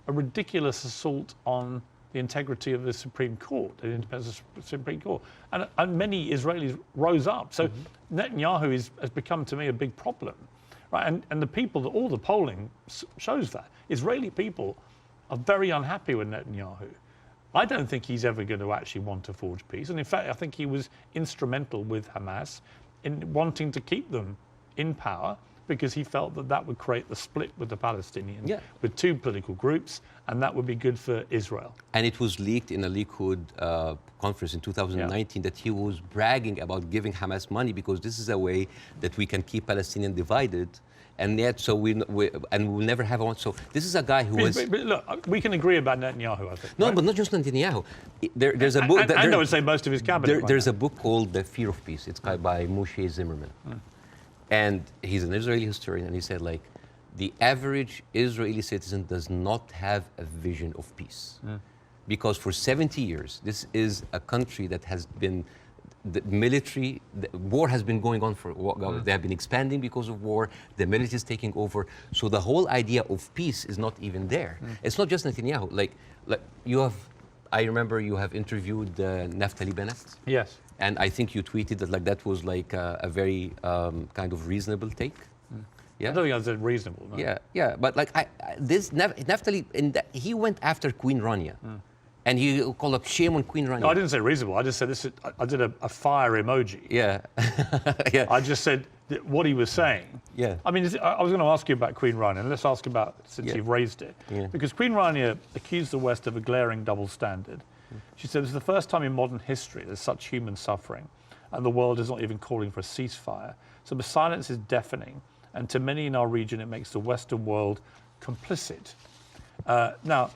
A: a ridiculous assault on the integrity of the Supreme Court, the independence of the Supreme Court. And many Israelis rose up. So Netanyahu has become, to me, a big problem. Right? And the people, all the polling shows that. Israeli people are very unhappy with Netanyahu. I don't think he's ever going to actually want to forge peace. And in fact, I think he was instrumental with Hamas in wanting to keep them in power, because he felt that that would create the split with the Palestinians, with two political groups, and that would be good for Israel.
B: And it was leaked in a Likud conference in 2019 that he was bragging about giving Hamas money because this is a way that we can keep Palestinians divided, and yet so we will never have one. So this is a guy who was.
A: But look, we can agree about Netanyahu, I think.
B: No,
A: right?
B: But not just Netanyahu. There's a book.
A: And I would say most of his cabinet.
B: There's a book called The Fear of Peace. It's by Moshe Zimmerman. And he's an Israeli historian, and he said, like, the average Israeli citizen does not have a vision of peace. Because for 70 years, this is a country that has been, the war has been going on for, they have been expanding because of war, the military is taking over. So the whole idea of peace is not even there. It's not just Netanyahu. Like you have, I remember you have interviewed Naftali Bennett.
A: Yes.
B: And I think you tweeted that like that was like a very kind of reasonable take. Yeah.
A: I don't think that's reasonable. No.
B: Yeah. But like Naftali, he went after Queen Rania, and he called up shame on Queen Rania.
A: No, I didn't say reasonable. I just said this. I did a fire emoji.
B: Yeah. Yeah.
A: I just said what he was saying.
B: Yeah.
A: I mean, I was going to ask you about Queen Rania, and let's ask about since you've raised it, because Queen Rania accused the West of a glaring double standard. She said, "This is the first time in modern history there's such human suffering, and the world is not even calling for a ceasefire. So the silence is deafening, and to many in our region, it makes the Western world complicit." Now,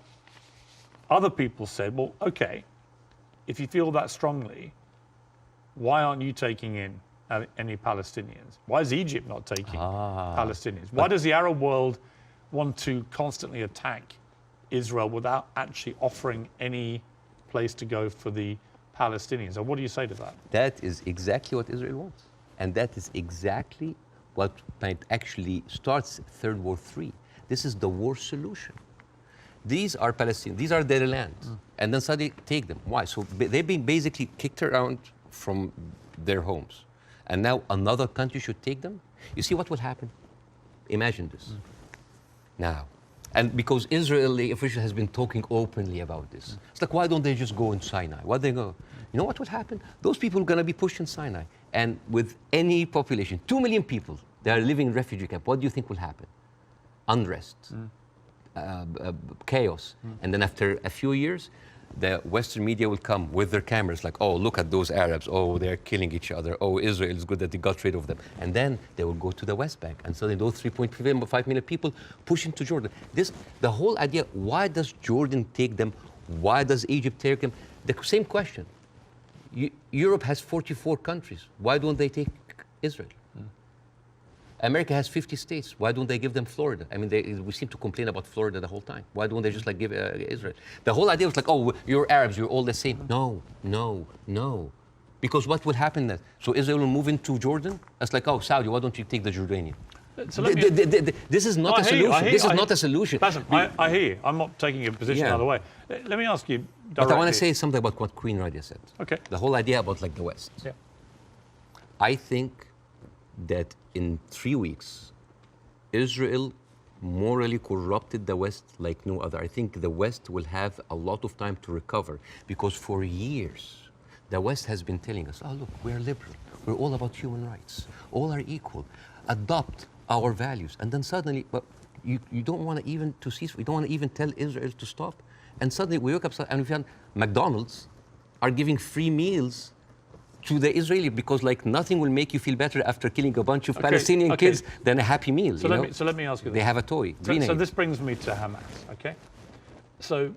A: other people said, well, okay, if you feel that strongly, why aren't you taking in any Palestinians? Why is Egypt not taking Palestinians? Why does the Arab world want to constantly attack Israel without actually offering any place to go for the Palestinians. And what do you say to that?
B: That is exactly what Israel wants. And that is exactly what might actually starts Third War III. This is the war solution. These are Palestinians, these are their lands. And then suddenly take them. Why? So they've been basically kicked around from their homes. And now another country should take them? You see what will happen? Imagine this. Now, and because Israeli official has been talking openly about this. It's like, why don't they just go in Sinai? Why they go? You know what will happen? Those people are going to be pushed in Sinai. And with any population, 2 million people, they are living in refugee camp. What do you think will happen? Unrest, chaos. And then after a few years, the Western media will come with their cameras like, oh, look at those Arabs. Oh, they're killing each other. Oh, Israel is good that they got rid of them. And then they will go to the West Bank. And suddenly those 3.5 million people push into Jordan. The whole idea, why does Jordan take them? Why does Egypt take them? The same question. Europe has 44 countries. Why don't they take Israel? America has 50 states. Why don't they give them Florida? I mean, we seem to complain about Florida the whole time. Why don't they just like give Israel? The whole idea was like, oh, you're Arabs, you're all the same. No, no, no. Because what will happen then? So Israel will move into Jordan? It's like, oh, Saudi, why don't you take the Jordanian?
A: So
B: this is not a solution. This is not a solution.
A: Bassem, I hear you. I'm not taking a position either way. Let me ask you directly.
B: But I want to say something about what Queen Radia said.
A: Okay.
B: The whole idea about like the West.
A: Yeah.
B: I think that in 3 weeks, Israel morally corrupted the West like no other. I think the West will have a lot of time to recover because for years, the West has been telling us, oh, look, we're liberal. We're all about human rights. All are equal. Adopt our values. And then suddenly, well, you don't want to even to cease. We don't want to even tell Israel to stop. And suddenly we woke up and we found McDonald's are giving free meals to the Israeli because like nothing will make you feel better after killing a bunch of Palestinian kids than a happy meal.
A: So let me ask you this.
B: They have a toy.
A: So this brings me to Hamas, okay? So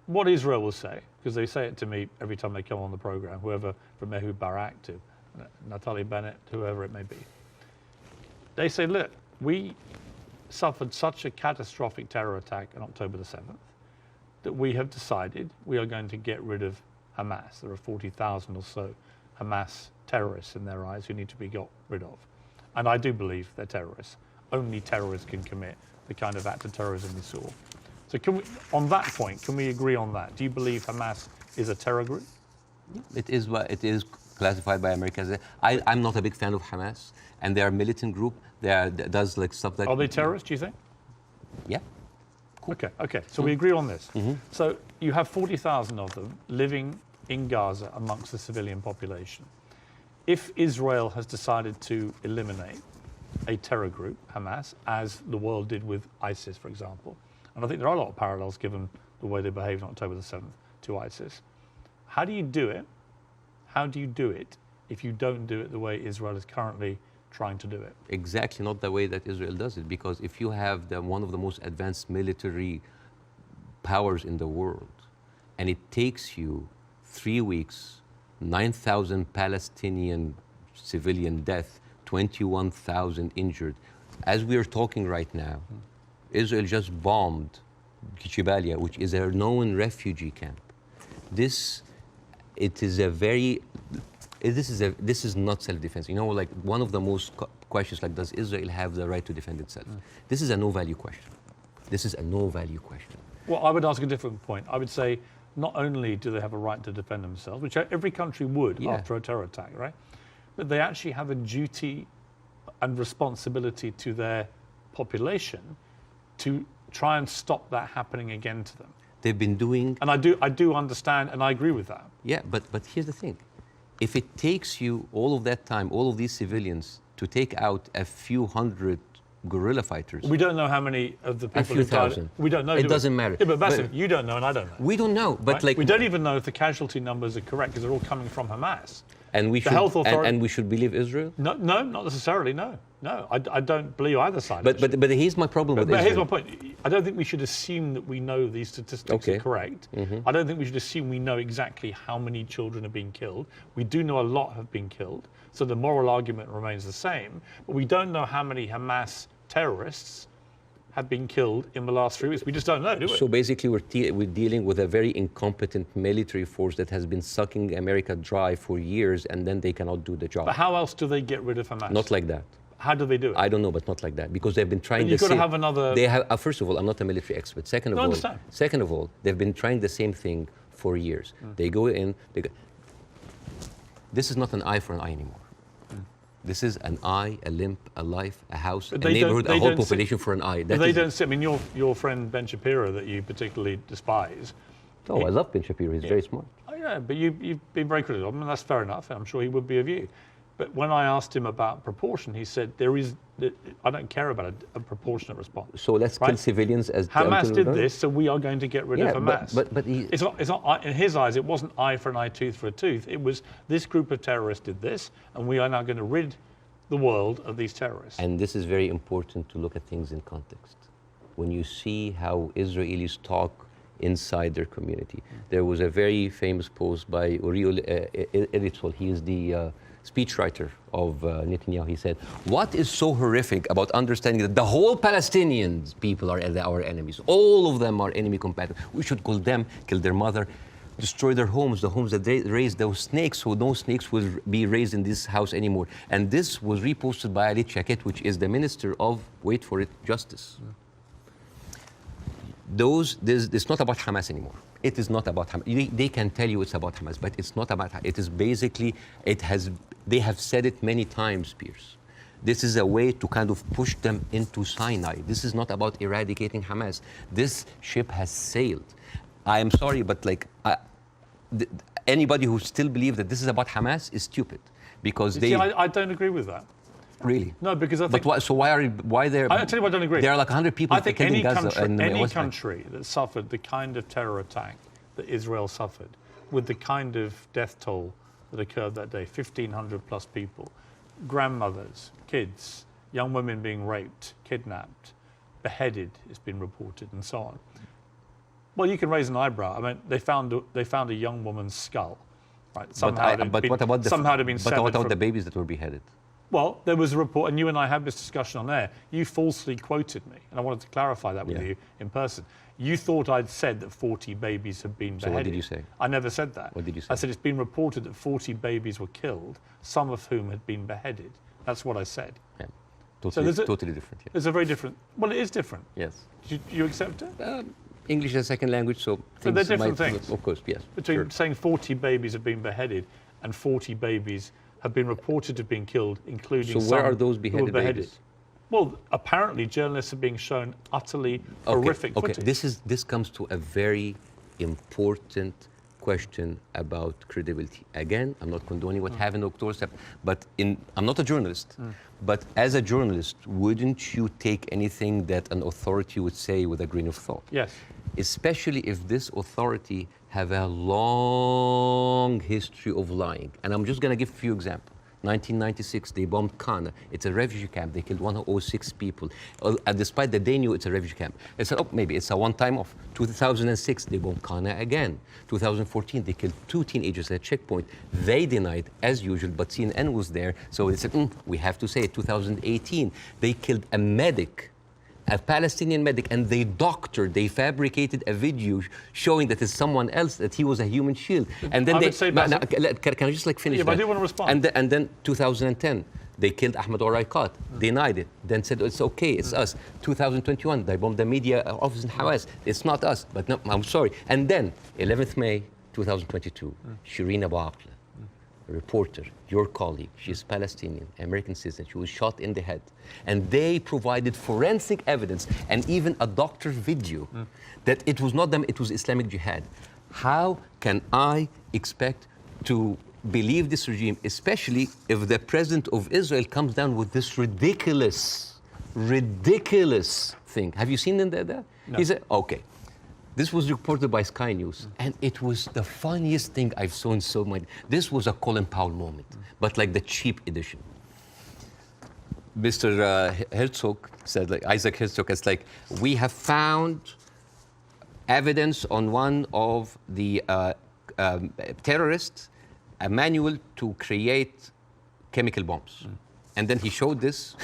A: what Israel will say, because they say it to me every time they come on the program, whoever from Ehud Barak to Natalie Bennett, whoever it may be, they say, look, we suffered such a catastrophic terror attack on October the 7th that we have decided we are going to get rid of Hamas. There are 40,000 or so Hamas terrorists in their eyes who need to be got rid of. And I do believe they're terrorists. Only terrorists can commit the kind of act of terrorism we saw. So can we, on that point, can we agree on that? Do you believe Hamas is a terror group?
B: It is classified by America as I'm not a big fan of Hamas, and they are a militant group. That does like stuff like...
A: Are they terrorists, do you think?
B: Yeah.
A: Cool. Okay. So we agree on this. So you have 40,000 of them living in Gaza amongst the civilian population. If Israel has decided to eliminate a terror group, Hamas, as the world did with ISIS, for example, and I think there are a lot of parallels given the way they behaved on October the 7th to ISIS, how do you do it? How do you do it if you don't do it the way Israel is currently trying to do it?
B: Exactly not the way that Israel does it, because if you have one of the most advanced military powers in the world, and it takes you 3 weeks, 9,000 Palestinian civilian death, 21,000 injured. As we are talking right now, Israel just bombed Jabalia, which is a known refugee camp. This is not self-defense. You know, like one of the most questions, like, does Israel have the right to defend itself? This is a no-value question. This is a no-value question.
A: Well, I would ask a different point. I would say, not only do they have a right to defend themselves, which every country would after a terror attack, right? But they actually have a duty and responsibility to their population to try and stop that happening again to them.
B: They've been doing...
A: And I do understand, and I agree with that.
B: Yeah, but here's the thing. If it takes you all of that time, all of these civilians, to take out a few hundred guerrilla fighters...
A: We don't know how many of the people...
B: A few thousand.
A: We don't know.
B: It doesn't matter.
A: Yeah, but Bassem, you don't know and I don't know.
B: We don't know, but
A: right?
B: like...
A: We don't even know if the casualty numbers are correct because they're all coming from Hamas.
B: And we should believe Israel?
A: No, not necessarily, no. I don't believe either side.
B: But here's my problem with Israel.
A: Here's my point. I don't think we should assume that we know these statistics are correct. I don't think we should assume we know exactly how many children are being killed. We do know a lot have been killed, so the moral argument remains the same. But we don't know how many Hamas terrorists have been killed in the last 3 weeks? We just don't know, do we?
B: So basically, we're dealing with a very incompetent military force that has been sucking America dry for years, and then they cannot do the job.
A: But how else do they get rid of Hamas?
B: Not like that.
A: How do they do it?
B: I don't know, but not like that, because they've been trying.
A: But you've got to have another.
B: They have. First of all, I'm not a military expert. Second of all, they've been trying the same thing for years. They go in. This is not an eye for an eye anymore. This is an eye, a limb, a life, a house, a neighborhood, a whole population for an eye.
A: But they don't see. I mean, your friend Ben Shapiro, that you particularly despise.
B: Oh, I love Ben Shapiro. He's very smart.
A: Oh, yeah, but you've been very critical of him, and that's fair enough. I'm sure he would be of you. But when I asked him about proportion, he said I don't care about a proportionate response.
B: So let's kill civilians as
A: Hamas did this, so we are going to get rid of Hamas.
B: But
A: it's not in his eyes. It wasn't eye for an eye, tooth for a tooth. It was this group of terrorists did this, and we are now going to rid the world of these terrorists.
B: And this is very important to look at things in context. When you see how Israelis talk inside their community, there was a very famous post by Uriel Eritzol. He is the speechwriter of Netanyahu. He said, "What is so horrific about understanding that the whole Palestinian people are our enemies? All of them are enemy combatants. We should kill them, kill their mother, destroy their homes, the homes that they raised those snakes, so no snakes will be raised in this house anymore." And this was reposted by Ali Chaket, which is the minister of, wait for it, justice. It's not about Hamas anymore. It is not about Hamas. They can tell you it's about Hamas, but it's not about. It is basically. They have said it many times, Piers. This is a way to kind of push them into Sinai. This is not about eradicating Hamas. This ship has sailed. I am sorry, but anybody who still believes that this is about Hamas is stupid, because
A: I don't agree with that.
B: Really?
A: No, because I think.
B: But why they're?
A: I tell you why I don't agree.
B: There are like 100 people
A: killed
B: in Gaza.
A: Any country that suffered the kind of terror attack that Israel suffered, with the kind of death toll that occurred that day, 1,500 plus people, grandmothers, kids, young women being raped, kidnapped, beheaded, it's been reported, and so on. Well, you can raise an eyebrow. I mean, they found a young woman's skull, right?
B: But what about
A: the
B: babies that were beheaded?
A: Well, there was a report, and you and I had this discussion on air. You falsely quoted me, and I wanted to clarify that with you in person. You thought I'd said that 40 babies had been beheaded.
B: So what did you say?
A: I never said that.
B: What did you say?
A: I said it's been reported that 40 babies were killed, some of whom had been beheaded. That's what I said.
B: Yeah. Totally different. Yeah.
A: There's a very different. Well, it is different.
B: Yes.
A: Do you accept it?
B: English is a second language, so
A: they're different things.
B: Of course, yes.
A: Between saying 40 babies have been beheaded and 40 babies have been reported to have been killed, including
B: some where are those beheaded babies?
A: Well, apparently journalists are being shown utterly horrific footage.
B: This comes to a very important question about credibility. Again, I'm not condoning what happened in October, but I'm not a journalist. But as a journalist, wouldn't you take anything that an authority would say with a grain of thought?
A: Yes.
B: Especially if this authority have a long history of lying. And I'm just going to give a few examples. 1996, they bombed Kana. It's a refugee camp. They killed 106 people. Despite that they knew it's a refugee camp. They said, maybe it's a one-time off. 2006, they bombed Kana again. 2014, they killed 2 teenagers at a checkpoint. They denied, as usual, but CNN was there. So they said, we have to say it. 2018, they killed a medic, a Palestinian medic, and they fabricated a video showing that it's someone else, that he was a human shield. And then can I just finish that?
A: But I do want to respond.
B: And then 2010, they killed Ahmed Oraikat, denied it, then said it's okay, it's us. 2021, they bombed the media office in Hamas, it's not us, but no, I'm sorry. And then 11th May 2022, Shireen Abu Akleh, a reporter, your colleague, she's Palestinian, American citizen, she was shot in the head. And they provided forensic evidence and even a doctor's video that it was not them, it was Islamic Jihad. How can I expect to believe this regime, especially if the president of Israel comes down with this ridiculous thing? Have you seen that? No. He said, okay. This was reported by Sky News, and it was the funniest thing I've seen so much. This was a Colin Powell moment, but like the cheap edition. Mr. Herzog said, Isaac Herzog, it's we have found evidence on one of the terrorists, a manual to create chemical bombs. And then he showed this,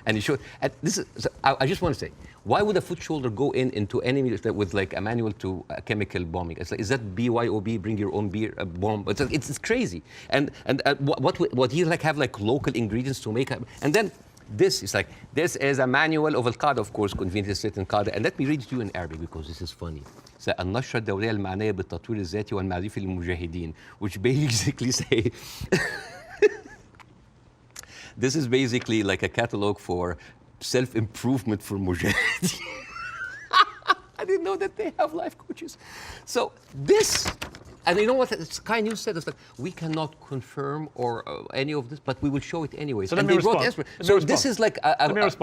B: and he showed, and this is, I just want to say, Why would a foot soldier go into enemy with like a manual to chemical bombing? It's like, is that BYOB, bring your own beer, bomb? It's crazy. And what he like have like local ingredients to make, and then this is like, this is a manual of Al-Qaeda, of course, conveniently written Qaeda. And let me read it to you in Arabic because this is funny. So, النشرة الدولية المعنية بالتطوير الذاتي والمعرفي للمجاهدين, which basically say, this is basically like a catalog for self-improvement for mujahideen. I didn't know that they have life coaches. So this, and you know what Sky News said? It's like, we cannot confirm or any of this, but we will show it anyway.
A: So let me respond.
B: So this is like,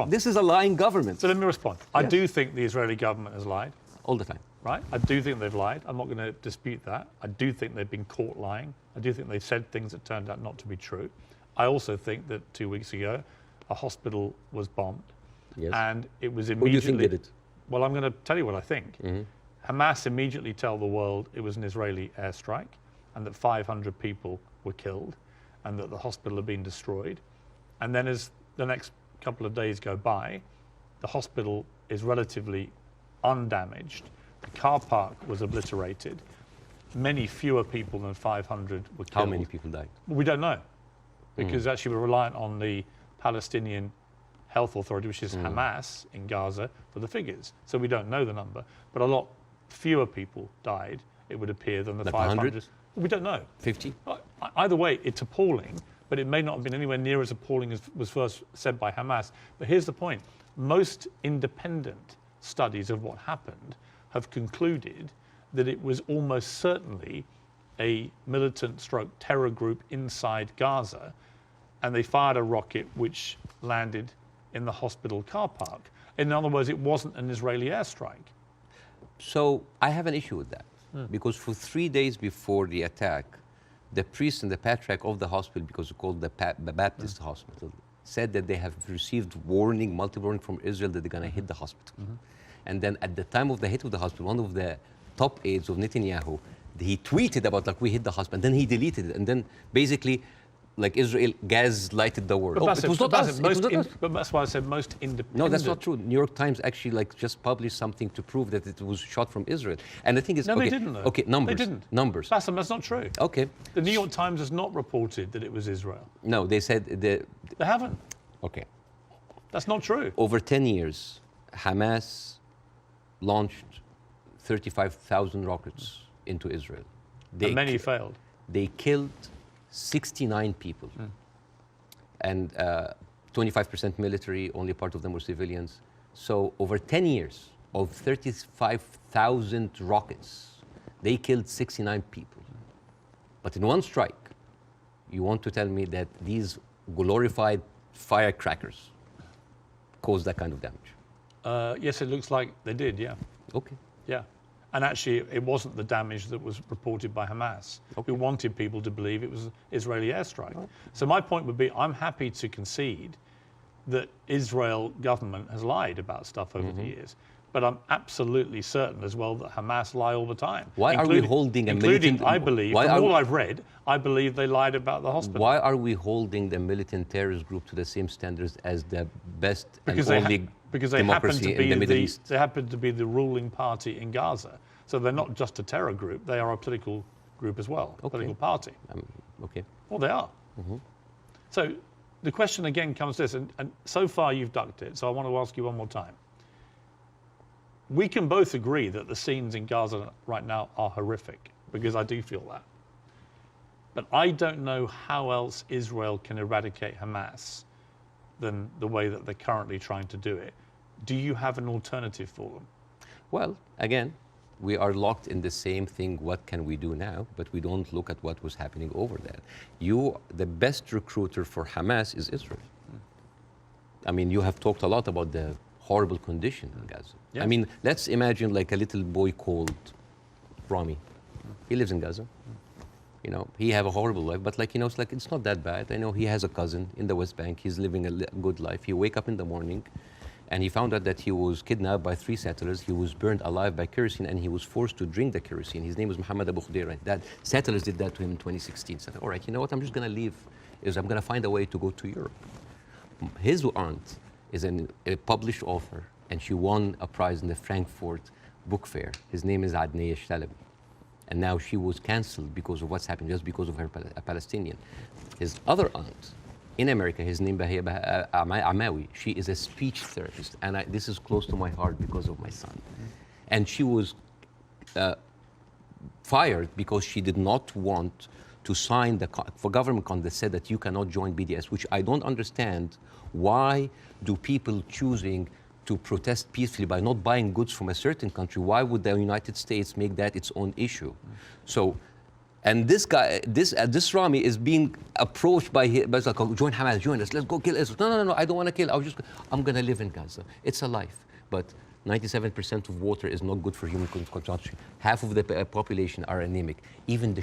B: this is a lying government.
A: So let me respond. I do think the Israeli government has lied.
B: All the time.
A: Right? I do think they've lied. I'm not going to dispute that. I do think they've been caught lying. I do think they've said things that turned out not to be true. I also think that 2 weeks ago, a hospital was bombed.
B: Yes.
A: And it was immediately...
B: Who do you think did it?
A: Well, I'm going to tell you what I think. Hamas immediately tell the world it was an Israeli airstrike and that 500 people were killed and that the hospital had been destroyed. And then as the next couple of days go by, the hospital is relatively undamaged. The car park was obliterated. Many fewer people than 500 were killed.
B: How many people died?
A: We don't know, because actually we're reliant on the Palestinian Health Authority, which is Hamas in Gaza, for the figures. So we don't know the number, but a lot fewer people died, it would appear, than the
B: like
A: 500.
B: 100?
A: We don't know.
B: 50?
A: Either way, it's appalling, but it may not have been anywhere near as appalling as was first said by Hamas. But here's the point. Most independent studies of what happened have concluded that it was almost certainly a militant stroke terror group inside Gaza, and they fired a rocket which landed in the hospital car park. In other words, it wasn't an Israeli airstrike.
B: So I have an issue with that, because for 3 days before the attack, the priest and the patriarch of the hospital, because it's called the Baptist hospital, said that they have received multiple warning from Israel that they're going to hit the hospital. And then at the time of the hit of the hospital, one of the top aides of Netanyahu, he tweeted about like, we hit the hospital, and then he deleted it, and then basically like Israel gaslighted the world.
A: But
B: It was not us. It was not us.
A: But that's why I said most independent.
B: No, that's not true. New York Times actually like just published something to prove that it was shot from Israel. And the thing is,
A: No,
B: okay,
A: they didn't though.
B: Okay, numbers.
A: They didn't.
B: Numbers.
A: Bassem, that's not true.
B: Okay.
A: The New York Times has not reported that it was Israel.
B: No, they said
A: They haven't.
B: okay.
A: That's not true.
B: Over 10 years, Hamas launched 35,000 rockets into Israel.
A: And many failed.
B: They killed 69 people. And 25% military, only part of them were civilians. So over 10 years of 35,000 rockets, they killed 69 people. But in one strike, you want to tell me that these glorified firecrackers caused that kind of damage?
A: Yes, it looks like they did, yeah.
B: Okay.
A: Yeah. And actually, it wasn't the damage that was reported by Hamas, who wanted people to believe it was an Israeli airstrike. So my point would be, I'm happy to concede that Israel government has lied about stuff over the years. But I'm absolutely certain as well that Hamas lie all the time.
B: Why are we holding a
A: militant?
B: militant...
A: I believe, from all I've read, I believe they lied about the hospital.
B: Why are we holding the militant terrorist group to the same standards as the best and only democracy in the Middle East?
A: They happen to be the ruling party in Gaza. So they're not just a terror group, they are a political group as well, a political party.
B: Okay.
A: Well, they are. So the question again comes to this, and so far you've ducked it, so I want to ask you one more time. We can both agree that the scenes in Gaza right now are horrific, because I do feel that. But I don't know how else Israel can eradicate Hamas than the way that they're currently trying to do it. Do you have an alternative for them?
B: Well, again, we are locked in the same thing, what can we do now? But we don't look at what was happening over there. The best recruiter for Hamas is Israel. I mean, you have talked a lot about the horrible condition in Gaza. Yes. I mean, let's imagine like a little boy called Rami. He lives in Gaza. You know, he have a horrible life, but like, you know, it's like, it's not that bad. I know he has a cousin in the West Bank. He's living a good life. He wake up in the morning and he found out that he was kidnapped by 3 settlers. He was burned alive by kerosene and he was forced to drink the kerosene. His name was Muhammad Abu Khdira. That settlers did that to him in 2016. Said, all right, you know what, I'm just gonna leave. I'm gonna find a way to go to Europe. His aunt is a published author and she won a prize in the Frankfurt Book Fair. His name is Adnei Shalabi. And now she was canceled because of what's happened, just because of her a Palestinian. His other aunt in America, his name is Amawi. She is a speech therapist, and this is close to my heart because of my son. And she was fired because she did not want to sign the government contract that said that you cannot join BDS, which I don't understand. Why do people choosing to protest peacefully by not buying goods from a certain country? Why would the United States make that its own issue? So, and this guy, this Rami is being approached by like, oh, join Hamas, join us, let's go kill Israel. No, I don't want to kill. I'm going to live in Gaza. It's a life, but 97% of water is not good for human consumption. Half of the population are anemic. Even the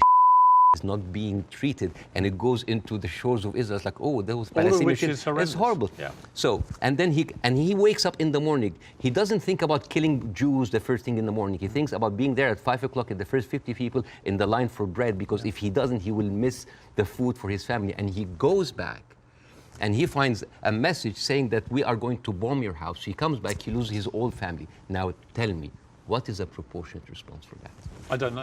B: is not being treated, and it goes into the shores of Israel. It's like, oh, those Palestinians. It's horrible.
A: Yeah.
B: So, and then he wakes up in the morning. He doesn't think about killing Jews the first thing in the morning. He thinks about being there at 5 o'clock at the first 50 people in the line for bread, because if he doesn't, he will miss the food for his family. And he goes back, and he finds a message saying that we are going to bomb your house. He comes back, he loses his whole family. Now, tell me, what is a proportionate response for that?
A: I don't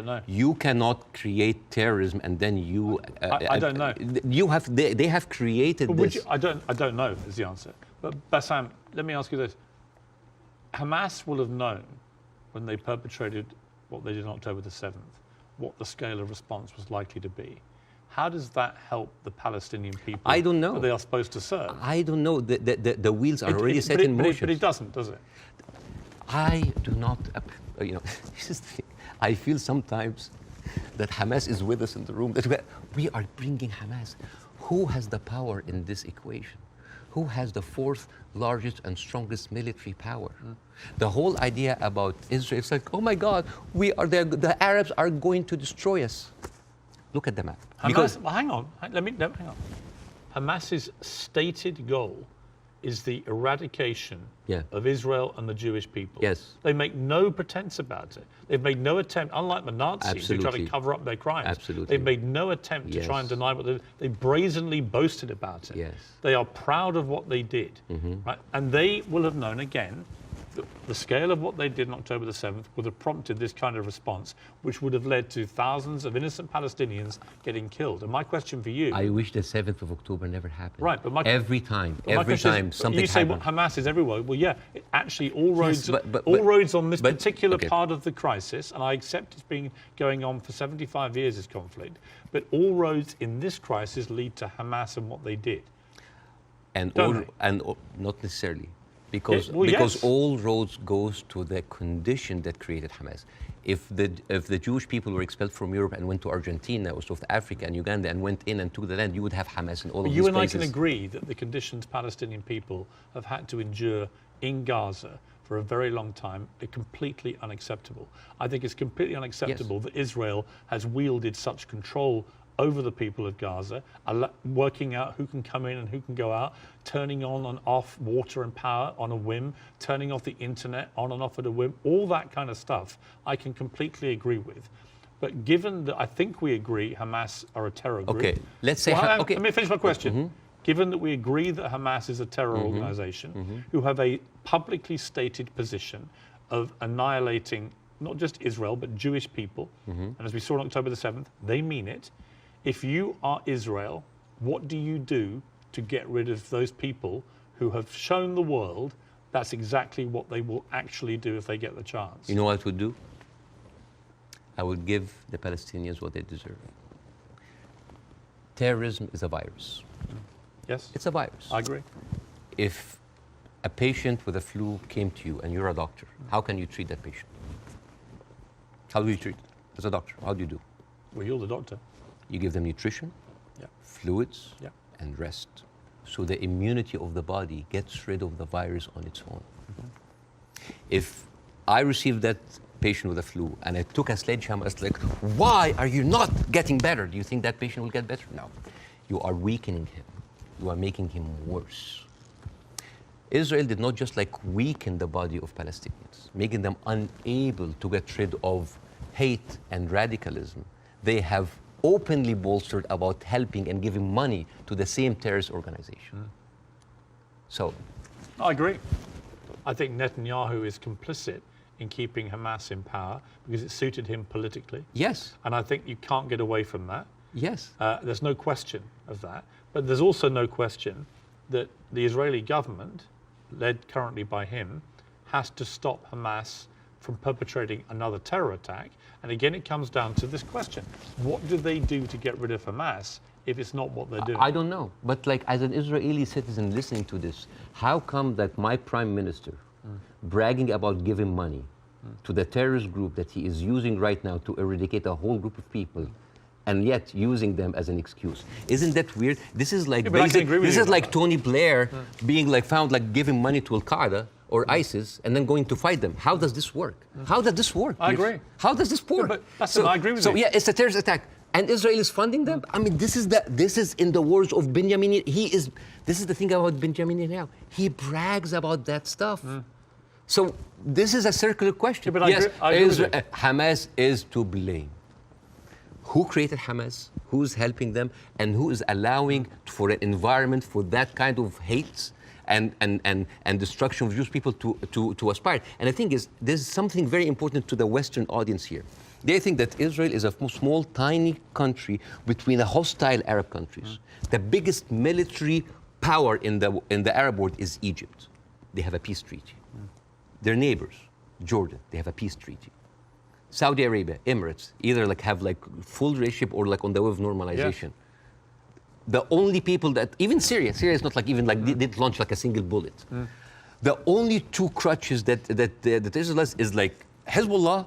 A: know.
B: You cannot create terrorism and then you.
A: I don't know.
B: You have. They have created this.
A: I don't know is the answer. But Bassem, let me ask you this: Hamas will have known when they perpetrated what they did on October the 7th, what the scale of response was likely to be. How does that help the Palestinian people?
B: I don't know.
A: That they are supposed to serve.
B: I don't know. The wheels are already set in motion.
A: But it doesn't, does it?
B: I do not. You know, I feel sometimes that Hamas is with us in the room, that we are bringing Hamas. Who has the power in this equation? Who has the fourth largest and strongest military power? The whole idea about Israel, it's like, oh my God, the Arabs are going to destroy us. Look at the map.
A: Hamas, well, hang on. Hang on. Hamas's stated goal is the eradication of Israel and the Jewish people.
B: Yes.
A: They make no pretense about it. They've made no attempt, unlike the Nazis who try to cover up their crimes.
B: Absolutely.
A: They've made no attempt to try and deny what they brazenly boasted about it.
B: Yes.
A: They are proud of what they did. Right? And they will have known, again, the scale of what they did on October the 7th would have prompted this kind of response, which would have led to thousands of innocent Palestinians getting killed. And my question for you...
B: I wish the 7th of October never happened.
A: Right, but
B: every time something happened.
A: You say Hamas is everywhere. Well, yeah, actually all roads, roads on this particular part of the crisis, and I accept it's been going on for 75 years, this conflict, but all roads in this crisis lead to Hamas and what they did.
B: And not necessarily. Because all roads goes to the condition that created Hamas. If the Jewish people were expelled from Europe and went to Argentina or South Africa and Uganda and went in and took the land, you would have Hamas in all of these places.
A: You and I can agree that the conditions Palestinian people have had to endure in Gaza for a very long time are completely unacceptable. I think it's completely unacceptable that Israel has wielded such control over the people of Gaza, working out who can come in and who can go out, turning on and off water and power on a whim, turning off the internet on and off at a whim, all that kind of stuff I can completely agree with. But given that I think we agree Hamas are a terror group.
B: Okay, let's say...
A: Let me finish my question. Given that we agree that Hamas is a terror organization who have a publicly stated position of annihilating not just Israel, but Jewish people, and as we saw on October the 7th, they mean it. If you are Israel, what do you do to get rid of those people who have shown the world that's exactly what they will actually do if they get the chance?
B: You know what I would do? I would give the Palestinians what they deserve. Terrorism is a virus.
A: Yes?
B: It's a virus.
A: I agree.
B: If a patient with a flu came to you and you're a doctor, how can you treat that patient? How do you treat it as a doctor? How do you do?
A: Well, you're the doctor.
B: You give them nutrition, fluids, and rest. So the immunity of the body gets rid of the virus on its own. If I received that patient with a flu and I took a sledgehammer, it's like, why are you not getting better? Do you think that patient will get better? No. You are weakening him. You are making him worse. Israel did not just weaken the body of Palestinians, making them unable to get rid of hate and radicalism. They have openly bolstered about helping and giving money to the same terrorist organization. So
A: I agree. I think Netanyahu is complicit in keeping Hamas in power because it suited him politically.
B: Yes.
A: And I think you can't get away from that.
B: Yes.
A: There's no question of that. But there's also no question that the Israeli government, led currently by him, has to stop Hamas from perpetrating another terror attack. And again, it comes down to this question. What do they do to get rid of Hamas if it's not what they're doing?
B: I don't know. But like, as an Israeli citizen listening to this, how come that my prime minister bragging about giving money to the terrorist group that he is using right now to eradicate a whole group of people, and yet using them as an excuse? Isn't that weird? This is like this is like Tony Blair being like found like giving money to Al-Qaeda or ISIS and then going to fight them. How does this work? How does this work?
A: I agree.
B: How does this work?
A: Yeah, but I agree with you.
B: So yeah, it's a terrorist attack. And Israel is funding them? I mean, this is in the words of Benjamin. This is the thing about Benjamin Netanyahu. He brags about that stuff. So this is a circular question.
A: Yeah, but
B: yes,
A: I agree with you.
B: Hamas is to blame. Who created Hamas? Who's helping them? And who is allowing for an environment for that kind of hate and destruction of Jewish people to aspire? And the thing is, there's something very important to the Western audience here. They think that Israel is a small, tiny country between the hostile Arab countries. The biggest military power in the Arab world is Egypt. They have a peace treaty. Their neighbors, Jordan, they have a peace treaty. Saudi Arabia, Emirates, either like have like full relationship or like on the way of normalization. Yeah. The only people that, even Syria is not like even like they didn't launch like a single bullet. The only two crutches that Israel has is like Hezbollah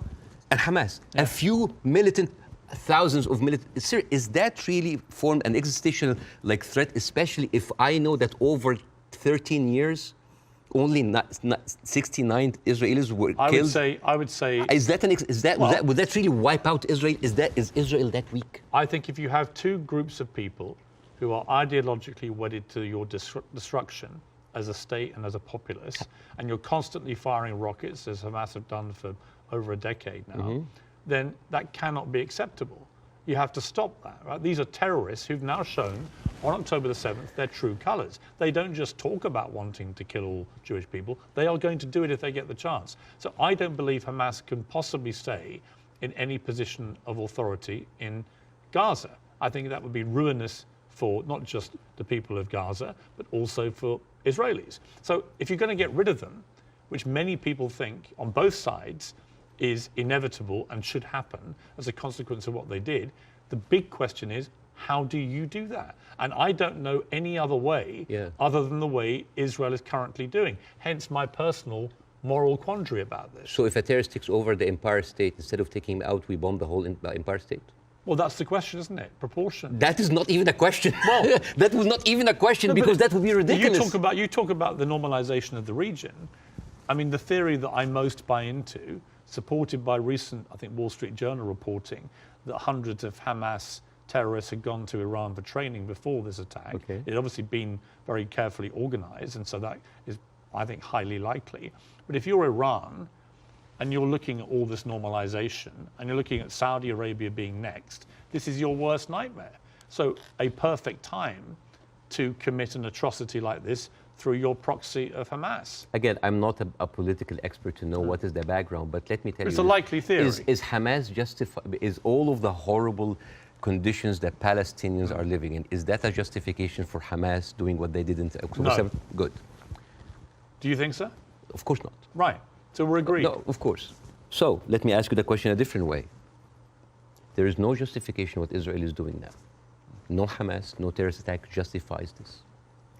B: and Hamas. Yeah. A few militant, thousands of militant. Syria, is that really formed an existential like threat, especially if I know that over 13 years, only 69 Israelis were killed?
A: I would say.
B: Would that really wipe out Israel? Is Israel that weak?
A: I think if you have two groups of people who are ideologically wedded to your destruction as a state and as a populace, and you're constantly firing rockets, as Hamas have done for over a decade now, then that cannot be acceptable. You have to stop that, right? These are terrorists who've now shown on October the 7th their true colors. They don't just talk about wanting to kill all Jewish people. They are going to do it if they get the chance. So I don't believe Hamas can possibly stay in any position of authority in Gaza. I think that would be ruinous for not just the people of Gaza, but also for Israelis. So if you're going to get rid of them, which many people think on both sides is inevitable and should happen as a consequence of what they did, the big question is, how do you do that? And I don't know any other way other than the way Israel is currently doing. Hence my personal moral quandary about this.
B: So if a terrorist takes over the Empire State, instead of taking him out, we bomb the whole Empire State?
A: Well, that's the question, isn't it? Proportion.
B: That is not even a question. Well, that was not even a question, because that would be ridiculous.
A: You talk about the normalization of the region. I mean, the theory that I most buy into, supported by recent, I think, Wall Street Journal reporting that hundreds of Hamas terrorists had gone to Iran for training before this attack. Okay. It had obviously been very carefully organized, and so that is, I think, highly likely. But if you're Iran and you're looking at all this normalization and you're looking at Saudi Arabia being next, this is your worst nightmare. So a perfect time to commit an atrocity like this through your proxy of Hamas.
B: Again, I'm not a political expert to know what is the background, but let me tell you.
A: It's a likely theory.
B: Is Hamas justified? Is all of the horrible conditions that Palestinians are living in, is that a justification for Hamas doing what they did in October 7th? Good.
A: Do you think so?
B: Of course not.
A: Right. So we're agreed.
B: No, of course. So let me ask you the question a different way. There is no justification what Israel is doing now. No Hamas, no terrorist attack justifies this.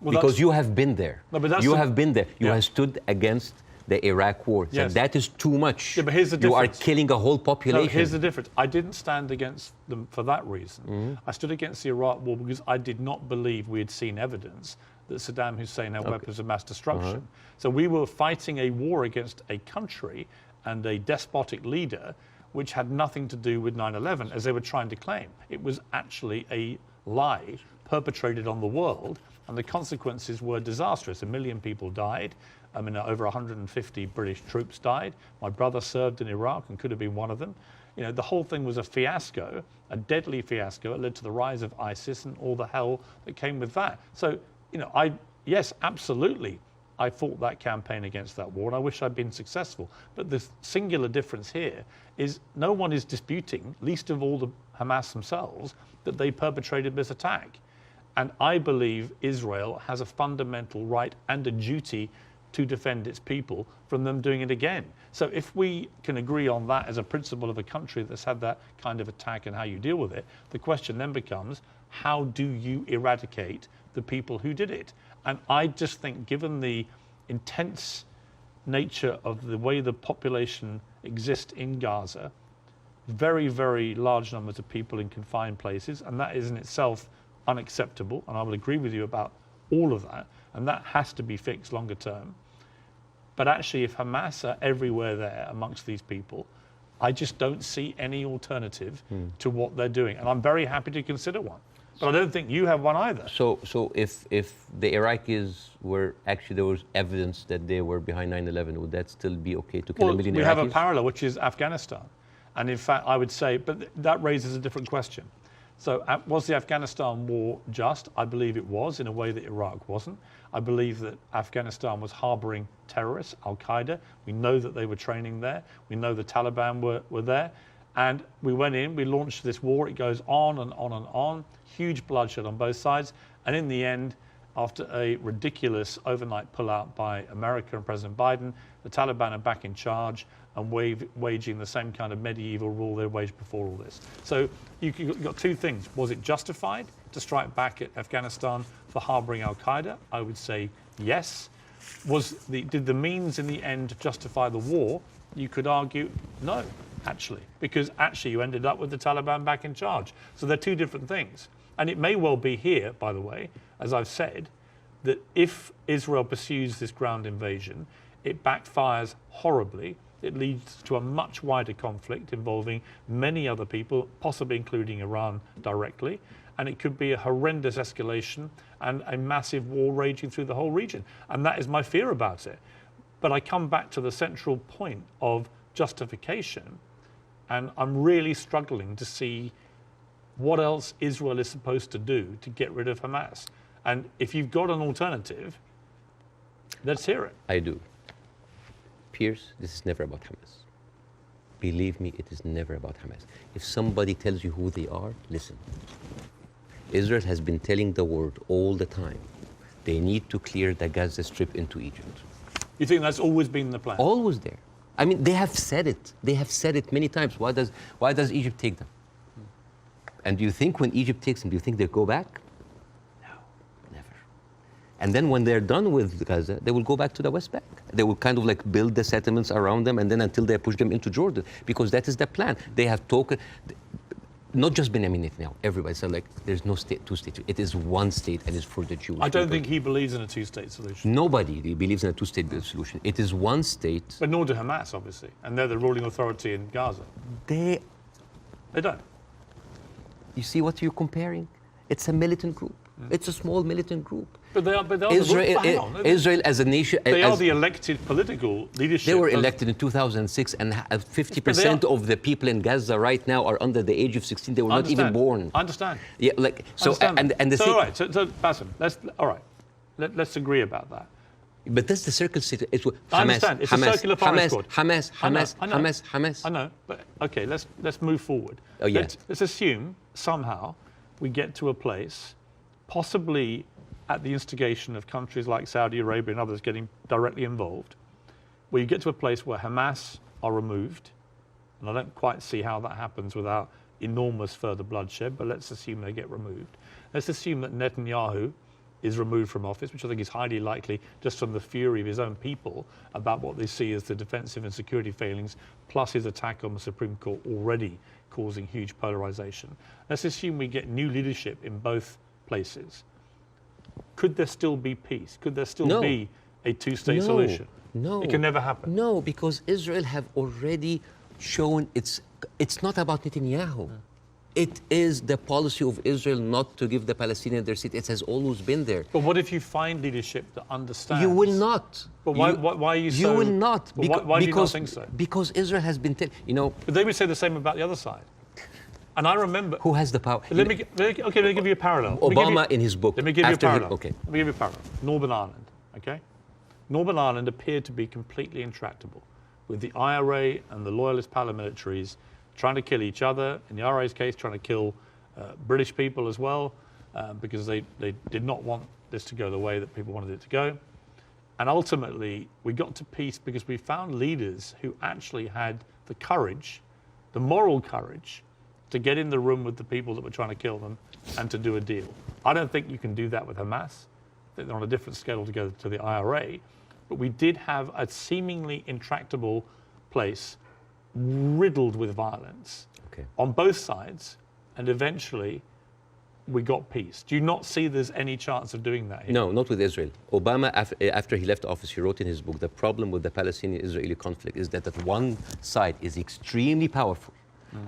B: Well, because you have been there. No, but you have been there. You have stood against the Iraq war. So that is too much.
A: Yeah, but here's the difference.
B: You are killing a whole population.
A: No, here's the difference. I didn't stand against them for that reason. I stood against the Iraq war because I did not believe we had seen evidence that Saddam Hussein had weapons of mass destruction. So we were fighting a war against a country and a despotic leader which had nothing to do with 9/11, as they were trying to claim. It was actually a lie perpetrated on the world, and the consequences were disastrous. 1 million people died. I mean, over 150 British troops died. My brother served in Iraq and could have been one of them. You know, the whole thing was a fiasco, a deadly fiasco. It led to the rise of ISIS and all the hell that came with that. So, you know, yes, absolutely, I fought that campaign against that war, and I wish I'd been successful. But the singular difference here is no one is disputing, least of all the Hamas themselves, that they perpetrated this attack. And I believe Israel has a fundamental right and a duty to defend its people from them doing it again. So if we can agree on that as a principle of a country that's had that kind of attack and how you deal with it, the question then becomes, how do you eradicate the people who did it? And I just think, given the intense nature of the way the population exists in Gaza, very, very large numbers of people in confined places, and that is in itself unacceptable, and I will agree with you about all of that, and that has to be fixed longer term. But actually, if Hamas are everywhere there amongst these people, I just don't see any alternative to what they're doing. And I'm very happy to consider one. But I don't think you have one either.
B: So if the Iraqis were actually, there was evidence that they were behind 9/11, would that still be okay to kill a million Iraqis?
A: We have a parallel, which is Afghanistan. And in fact, I would say, but that raises a different question. So was the Afghanistan war just? I believe it was, in a way that Iraq wasn't. I believe that Afghanistan was harboring terrorists, Al-Qaeda. We know that they were training there. We know the Taliban were there. And we went in, we launched this war. It goes on and on and on. Huge bloodshed on both sides. And in the end, after a ridiculous overnight pullout by America and President Biden, the Taliban are back in charge and waging the same kind of medieval rule they waged before all this. So you've got two things. Was it justified to strike back at Afghanistan for harboring Al-Qaeda? I would say yes. Did the means in the end justify the war? You could argue no, actually, because actually you ended up with the Taliban back in charge. So they're two different things. And it may well be here, by the way, as I've said, that if Israel pursues this ground invasion, it backfires horribly. It leads to a much wider conflict involving many other people, possibly including Iran directly. And it could be a horrendous escalation and a massive war raging through the whole region. And that is my fear about it. But I come back to the central point of justification, and I'm really struggling to see what else Israel is supposed to do to get rid of Hamas. And if you've got an alternative, let's hear it.
B: I do. Piers, this is never about Hamas. Believe me, it is never about Hamas. If somebody tells you who they are, listen. Israel has been telling the world all the time, they need to clear the Gaza Strip into Egypt.
A: You think that's always been the plan?
B: Always there. I mean, they have said it. They have said it many times. Why does Egypt take them? And do you think when Egypt takes them, do you think they'll go back? No, never. And then when they're done with Gaza, they will go back to the West Bank. They will kind of like build the settlements around them, and then until they push them into Jordan, because that is the plan. They have talked, not just Benjamin Netanyahu, everybody said like, there's no state, two states. It is one state, and it's for the Jewish
A: I don't
B: people.
A: think he believes in a two-state solution.
B: Nobody believes in a two-state solution. It is one state.
A: But nor do Hamas, obviously, and they're the ruling authority in Gaza.
B: They
A: don't.
B: You see what you're comparing? It's a militant group. It's a small militant group.
A: But they are
B: Israel as a nation.
A: They are the elected political leadership.
B: They were elected in 2006, and 50% of the people in Gaza right now are under the age of 16. They were not even born.
A: I understand.
B: Yeah, like so. And the
A: so all right. So Bassem, let's agree about that.
B: But that's the circle state. It's Hamas,
A: I understand. It's
B: Hamas,
A: a circular firing squad.
B: Hamas.
A: I know. But okay, let's move forward.
B: Oh yeah.
A: Let's assume somehow we get to a place, possibly at the instigation of countries like Saudi Arabia and others getting directly involved, where you get to a place where Hamas are removed, and I don't quite see how that happens without enormous further bloodshed, but let's assume they get removed. Let's assume that Netanyahu is removed from office, which I think is highly likely just from the fury of his own people about what they see as the defensive and security failings, plus his attack on the Supreme Court already causing huge polarization. Let's assume we get new leadership in both places. Could there still be peace? Could there still be a two-state solution?
B: No.
A: It can never happen.
B: No, because Israel have already shown it's not about Netanyahu. It is the policy of Israel not to give the Palestinians their seat. It has always been there.
A: But what if you find leadership that understands?
B: You will not.
A: But why are you so...
B: You will not.
A: Why do you not think so?
B: Because Israel has been...
A: But they would say the same about the other side. And I remember...
B: Who has the power?
A: Let me give you a parallel.
B: Obama in his book...
A: Let me give you a parallel.
B: Okay.
A: Let me give you a parallel. Northern Ireland, okay? Northern Ireland appeared to be completely intractable, with the IRA and the loyalist paramilitaries trying to kill each other. In the IRA's case, trying to kill British people as well, because they did not want this to go the way that people wanted it to go. And ultimately, we got to peace because we found leaders who actually had the courage, the moral courage, to get in the room with the people that were trying to kill them and to do a deal. I don't think you can do that with Hamas. I think they're on a different scale altogether to the IRA. But we did have a seemingly intractable place riddled with violence on both sides, and eventually we got peace. Do you not see there's any chance of doing that here?
B: No, not with Israel. Obama, after he left office, he wrote in his book, the problem with the Palestinian-Israeli conflict is that one side is extremely powerful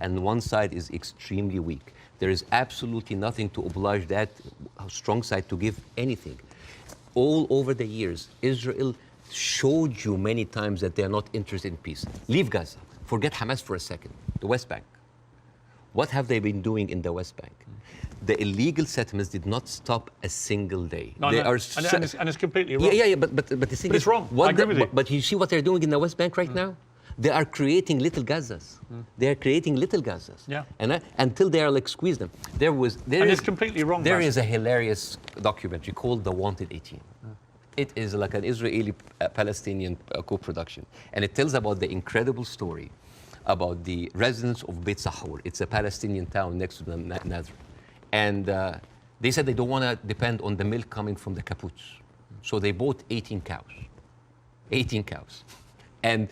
B: and one side is extremely weak. There is absolutely nothing to oblige that strong side to give anything. All over the years, Israel showed you many times that they are not interested in peace. Leave Gaza. Forget Hamas for a second. The West Bank. What have they been doing in the West Bank? The illegal settlements did not stop a single day.
A: No,
B: they are
A: and it's completely wrong.
B: Yeah, but the thing is,
A: it's wrong. I agree with you.
B: But you see what they're doing in the West Bank right now? They are creating little Gazas. They are creating little Gazas.
A: Yeah.
B: And until they are like squeeze them.
A: It's completely wrong.
B: There is a hilarious documentary called The Wanted 18. It is like an Israeli-Palestinian co-production. And it tells about the incredible story about the residents of Beit Sahur. It's a Palestinian town next to the Nazareth. And they said they don't want to depend on the milk coming from the kibbutz. So they bought 18 cows. 18 cows. And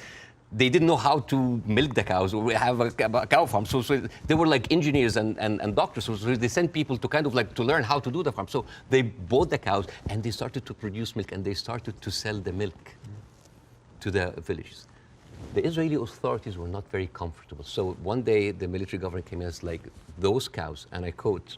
B: they didn't know how to milk the cows or have a cow farm. So they were like engineers and doctors. So they sent people to kind of like to learn how to do the farm. So they bought the cows and they started to produce milk and they started to sell the milk to the villages. The Israeli authorities were not very comfortable. So one day the military government came in and was like, those cows, and I quote,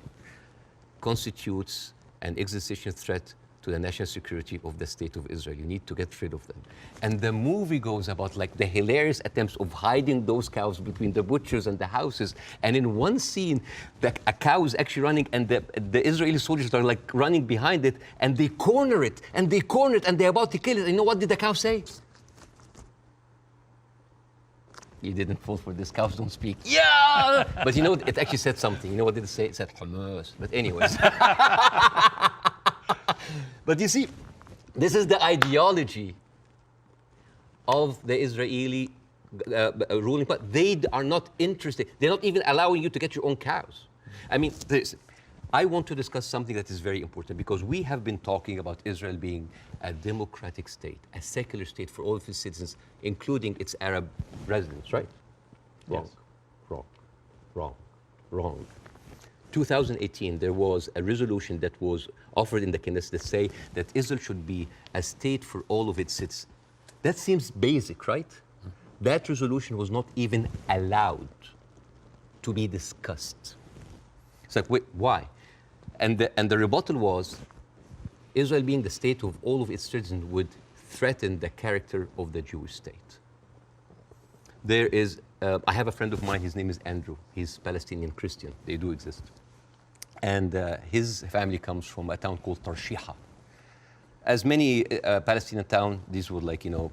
B: constitutes an existential threat to the national security of the state of Israel. You need to get rid of them. And the movie goes about like the hilarious attempts of hiding those cows between the butchers and the houses. And in one scene, a cow is actually running and the Israeli soldiers are like running behind it and they corner it and they corner it and they're about to kill it. And you know what did the cow say? You didn't fall for this, cows don't speak. Yeah! But you know, it actually said something. You know what did it say? It said Hamas. But anyways. But you see, this is the ideology of the Israeli ruling party. They are not interested. They're not even allowing you to get your own cows. I mean, I want to discuss something that is very important because we have been talking about Israel being a democratic state, a secular state for all of its citizens, including its Arab residents, right? Wrong,
A: Yes.
B: wrong, wrong, wrong. 2018, there was a resolution that was offered in the Knesset that say that Israel should be a state for all of its citizens. That seems basic, right? That resolution was not even allowed to be discussed. It's like, wait, why? And the rebuttal was, Israel being the state of all of its citizens would threaten the character of the Jewish state. There is, I have a friend of mine, his name is Andrew. He's Palestinian Christian, they do exist. And his family comes from a town called Tarshiha. As many Palestinian towns, these were like, you know,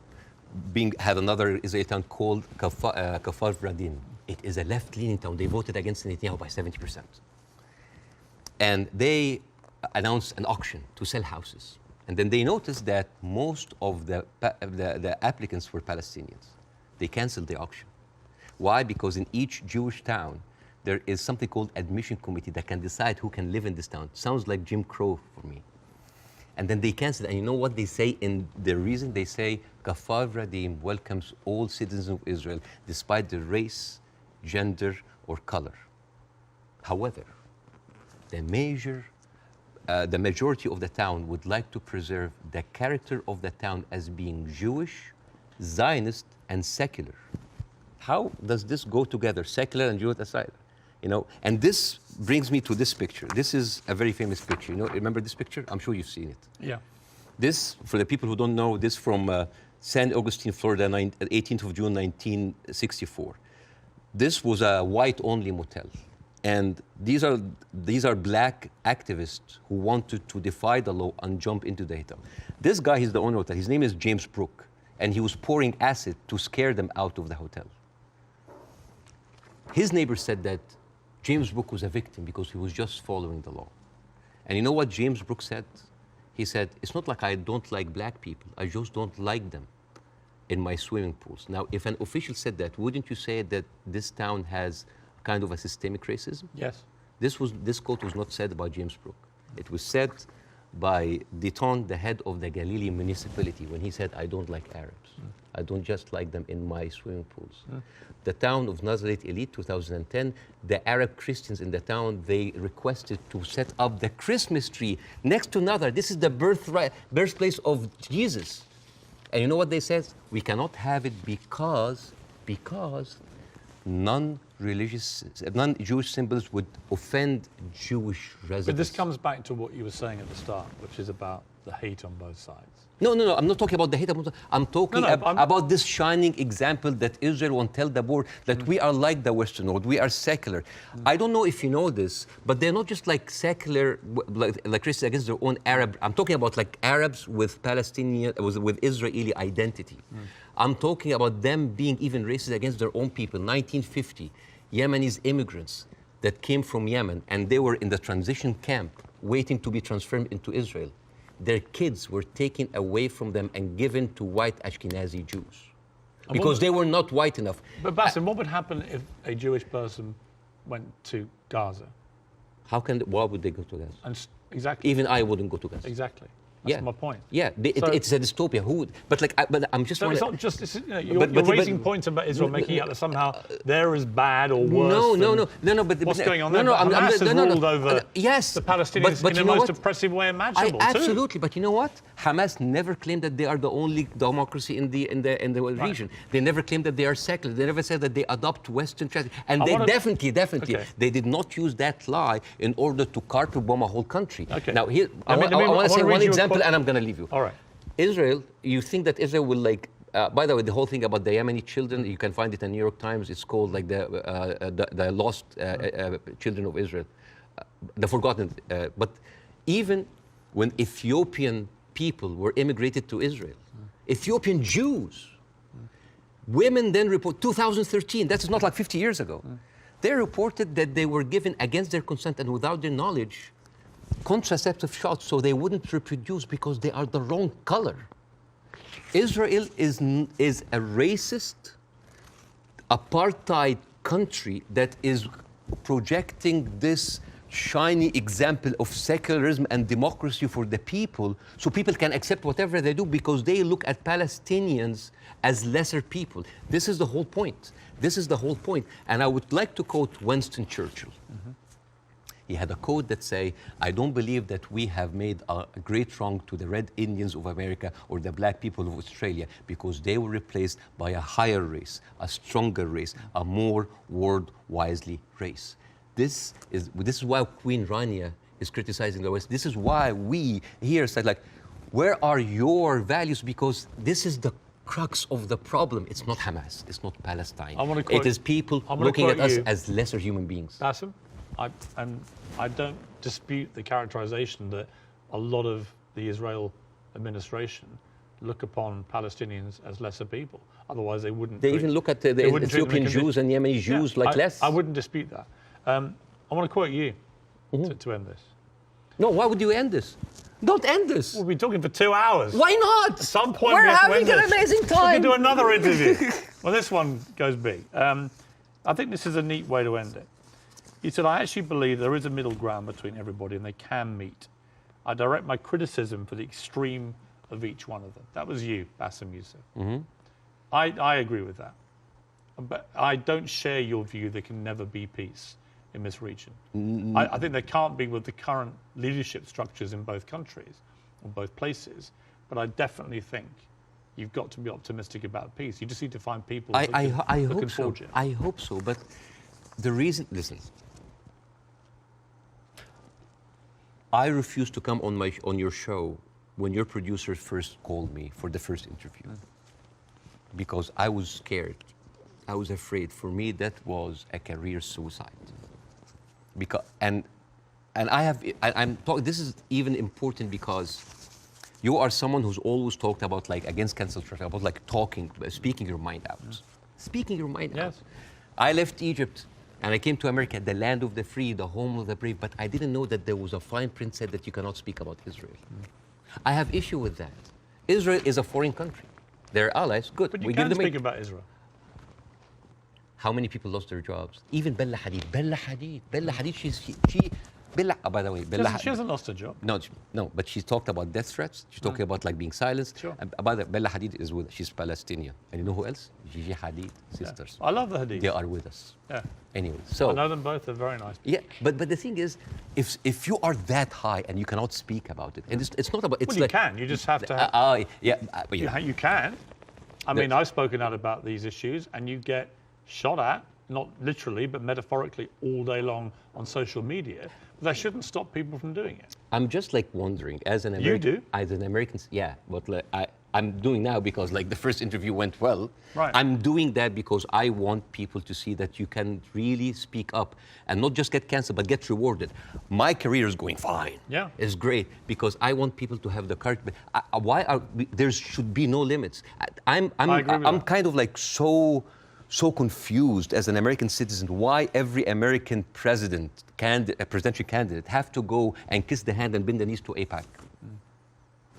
B: had another Israeli town called Kafar Vradin. It is a left-leaning town. They voted against Netanyahu by 70%. And they announced an auction to sell houses. And then they noticed that most of the applicants were Palestinians. They canceled the auction. Why? Because in each Jewish town, there is something called admission committee that can decide who can live in this town. Sounds like Jim Crow for me. And then they canceled. And you know what they say in the reason? They say, Kafar Vradim welcomes all citizens of Israel despite their race, gender, or color. However, the majority of the town would like to preserve the character of the town as being Jewish, Zionist, and secular. How does this go together, secular and Jewish aside? You know, and this brings me to this picture. This is a very famous picture. You know, remember this picture? I'm sure you've seen it.
A: Yeah.
B: This, for the people who don't know, this from San Augustine, Florida, 18th of June, 1964. This was a white-only motel. And these are black activists who wanted to defy the law and jump into the hotel. This guy, he's the owner of that. His name is James Brooke, and he was pouring acid to scare them out of the hotel. His neighbor said that James Brooke was a victim because he was just following the law. And you know what James Brooke said? He said, it's not like I don't like black people. I just don't like them in my swimming pools. Now, if an official said that, wouldn't you say that this town has kind of a systemic racism?
A: Yes.
B: This quote was not said by James Brooke. It was said by Deton, the head of the Galilee municipality, when he said, I don't like Arabs. I don't just like them in my swimming pools. The town of Nazareth Elite, 2010, the Arab Christians in the town, they requested to set up the Christmas tree next to Nazareth. This is the birthplace of Jesus. And you know what they said? We cannot have it because non-Jewish symbols would offend Jewish residents.
A: But this comes back to what you were saying at the start, which is about the hate on both sides.
B: No, I'm not talking about the hate. I'm talking about this shining example that Israel won't tell the world that we are like the Western world. We are secular. I don't know if you know this, but they're not just like secular, like Christians against their own Arab. I'm talking about like Arabs with Palestinian, with Israeli identity. I'm talking about them being even racist against their own people. 1950, Yemenis immigrants that came from Yemen, and they were in the transition camp waiting to be transferred into Israel. Their kids were taken away from them and given to white Ashkenazi Jews because they were not white enough.
A: But Bassem, what would happen if a Jewish person went to Gaza?
B: Why would they go to Gaza?
A: Exactly.
B: Even I wouldn't go to Gaza.
A: Exactly. That's my point.
B: Yeah, it's a dystopia. Who would? But like, but I'm just.
A: So it's not just. You're raising points about Israel, making out that somehow they're as bad or worse.
B: No. But
A: what's going on there? Hamas has ruled over the Palestinians in the most oppressive way imaginable.
B: Absolutely, but you know what? Hamas never claimed that they are the only democracy in the region. They never claimed that they are secular. They never said that they adopt Western tradition. And they definitely, they did not use that lie in order to carpet bomb a whole country.
A: Okay.
B: Now here, I want to say one example. And I'm going to leave you.
A: All right.
B: Israel, you think that Israel will like, by the way, the whole thing about the Yemeni children, you can find it in New York Times. It's called like the lost children of Israel, the forgotten. But even when Ethiopian people were immigrated to Israel, Ethiopian Jews, women then report, 2013, that's not like 50 years ago, they reported that they were given against their consent and without their knowledge contraceptive shots so they wouldn't reproduce because they are the wrong color. Israel is a racist, apartheid country that is projecting this shiny example of secularism and democracy for the people so people can accept whatever they do because they look at Palestinians as lesser people. This is the whole point. This is the whole point. And I would like to quote Winston Churchill. He had a quote that say, I don't believe that we have made a great wrong to the Red Indians of America or the black people of Australia because they were replaced by a higher race, a stronger race, a more world-wisely race. This is why Queen Rania is criticizing the West. This is why we here said, like, where are your values? Because this is the crux of the problem. It's not Hamas. It's not Palestine. It is people looking at us as lesser human beings.
A: Bassem? I don't dispute the characterization that a lot of the Israel administration look upon Palestinians as lesser people. Otherwise, they wouldn't.
B: They even look at the Ethiopian Jews and Yemeni Jews like less.
A: I wouldn't dispute that. I want to quote you to end this.
B: No, why would you end this? Don't end this.
A: We'll be talking for 2 hours.
B: Why not?
A: At some point,
B: we're having an amazing time.
A: We can do another interview. Well, this one goes big. I think this is a neat way to end it. He said, I actually believe there is a middle ground between everybody and they can meet. I direct my criticism for the extreme of each one of them. That was you, Bassem Youssef. I agree with that. But I don't share your view there can never be peace in this region. I think there can't be with the current leadership structures in both countries or both places. But I definitely think you've got to be optimistic about peace. You just need to find people who can forge it.
B: I hope so. But the reason, listen, I refused to come on your show when your producer first called me for the first interview because I was scared. I was afraid. For me, that was a career suicide. Because I'm talking. This is even important because you are someone who's always talked about like against cancel culture, about like speaking your mind out, speaking your mind out. I left Egypt and I came to America, the land of the free, the home of the brave. But I didn't know that there was a fine print said that you cannot speak about Israel. I have issue with that. Israel is a foreign country. They're allies. Good.
A: But you can speak about Israel.
B: How many people lost their jobs? Even Bella Hadid. Bella Hadid, by the way,
A: She hasn't lost her job.
B: No, but she's talked about death threats. She's talking about like being silenced.
A: Sure.
B: By the way, Bella Hadid she's Palestinian. And you know who else? Gigi Hadid, sisters.
A: I love the Hadid.
B: They are with us.
A: Yeah.
B: Anyway, so.
A: I know them both, they're very nice.
B: Yeah, but the thing is, if you are that high and you cannot speak about it, and it's not about, it's
A: Well,
B: like.
A: you can, you just have to have. You can. I mean, I've spoken out about these issues and you get shot at, not literally, but metaphorically all day long on social media. But that shouldn't stop people from doing it.
B: I'm just like wondering, as an American.
A: You do?
B: As an American, yeah. But like, I'm doing now because like the first interview went well.
A: Right.
B: I'm doing that because I want people to see that you can really speak up and not just get canceled, but get rewarded. My career is going fine.
A: Yeah.
B: It's great because I want people to have the courage. There should be no limits. I'm kind of like so confused as an American citizen why every American presidential candidate have to go and kiss the hand and bend the knees to AIPAC.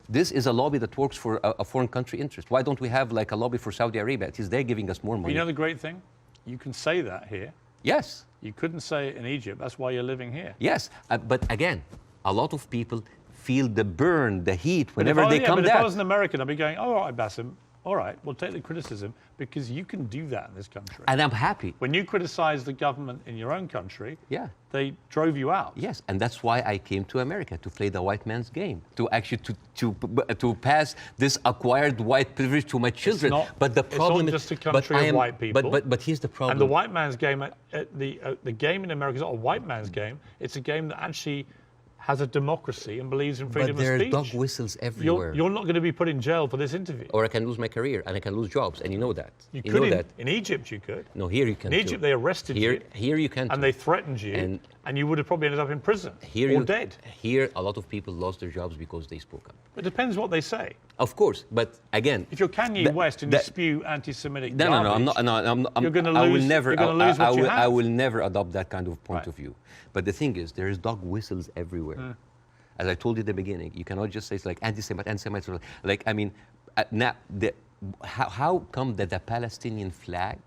B: This is a lobby that works for a foreign country interest. Why don't we have like a lobby for Saudi Arabia? It is they're giving us more money.
A: You know the great thing? You can say that here.
B: Yes.
A: You couldn't say it in Egypt. That's why you're living here.
B: Yes, but again, a lot of people feel the burn, the heat whenever they come
A: down.
B: down.
A: If I was an American, I'd be going, all right, Bassem, all right, we'll take the criticism because you can do that in this country.
B: And I'm happy.
A: When you criticize the government in your own country,
B: yeah,
A: they drove you out.
B: Yes, and that's why I came to America, to play the white man's game, to actually to pass this acquired white privilege to my children. But the problem
A: it's not just a country of white people.
B: But here's the problem.
A: And the white man's game, the game in America is not a white man's game. It's a game that actually has a democracy and believes in freedom of speech.
B: But there are dog whistles everywhere.
A: You're not going to be put in jail for this interview.
B: Or I can lose my career and I can lose jobs, and you know that.
A: You could in Egypt, you could.
B: No, here you can't.
A: In Egypt, they arrested you.
B: Here you can't.
A: And they threatened you, and you would have probably ended up in prison or dead.
B: Here, a lot of people lost their jobs because they spoke up.
A: It depends what they say.
B: Of course, but again,
A: if you're Kanye West and you spew anti-Semitic
B: garbage, I'm not.
A: You're going to lose.
B: I will never adopt that kind of point of view. But the thing is, there is dog whistles everywhere. As I told you at the beginning, you cannot just say it's like anti-Semites. Like, I mean, now, how come that the Palestinian flag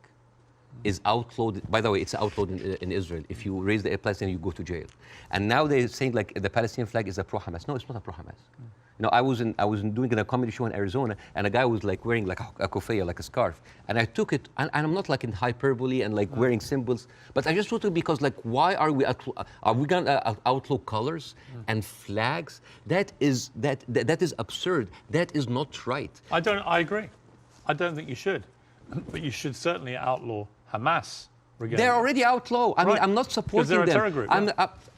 B: is outlawed? By the way, it's outlawed in Israel. If you raise the Palestinian, you go to jail. And now they're saying like the Palestinian flag is a pro-Hamas. No, it's not a pro-Hamas. You know, I was doing a comedy show in Arizona, and a guy was like wearing like a kufiya, like a scarf, and I took it, and I'm not like in hyperbole and like wearing symbols, but I just took it because like, why are we gonna outlaw colors and flags? That is absurd. That is not right.
A: I agree. I don't think you should, but you should certainly outlaw Hamas.
B: They're already outlaw. I mean, I'm not supporting them.
A: They're a terror group.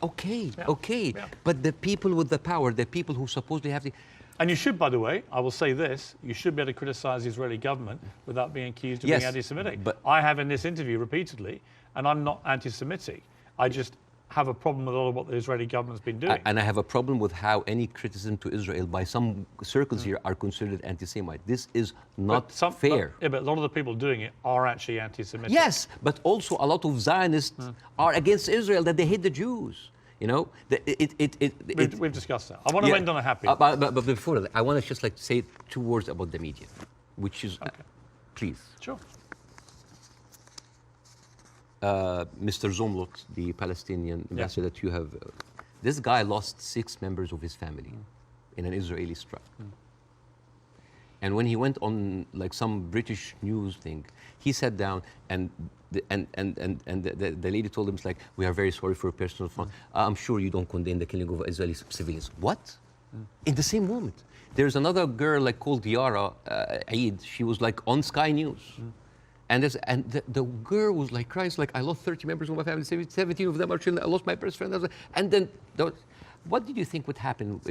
B: Okay. But the people with the power, the people who supposedly have the...
A: And you should, by the way, I will say this, you should be able to criticize the Israeli government without being accused of being anti-Semitic. But I have in this interview repeatedly, and I'm not anti-Semitic. I just have a problem with all of what the Israeli government's been doing.
B: And I have a problem with how any criticism to Israel by some circles here are considered anti-Semite. This is not fair.
A: But a lot of the people doing it are actually anti-Semitic.
B: Yes, but also a lot of Zionists are against Israel, that they hate the Jews. You know,
A: we've discussed that. I want to end on a happy.
B: But before that, I want to just like say 2 words about the media, which is, please.
A: Sure.
B: Mr. Zomlot, the Palestinian ambassador that you have, this guy lost 6 members of his family in an Israeli strike. And when he went on like some British news thing, he sat down and the lady told him, it's like, we are very sorry for your personal fun. I'm sure you don't condemn the killing of Israeli civilians. What? In the same moment. There's another girl like called Yara Eid. She was like on Sky News. And the girl was like crying, like, I lost 30 members of my family, 17 of them are children, I lost my best friend. And then, what did you think would happen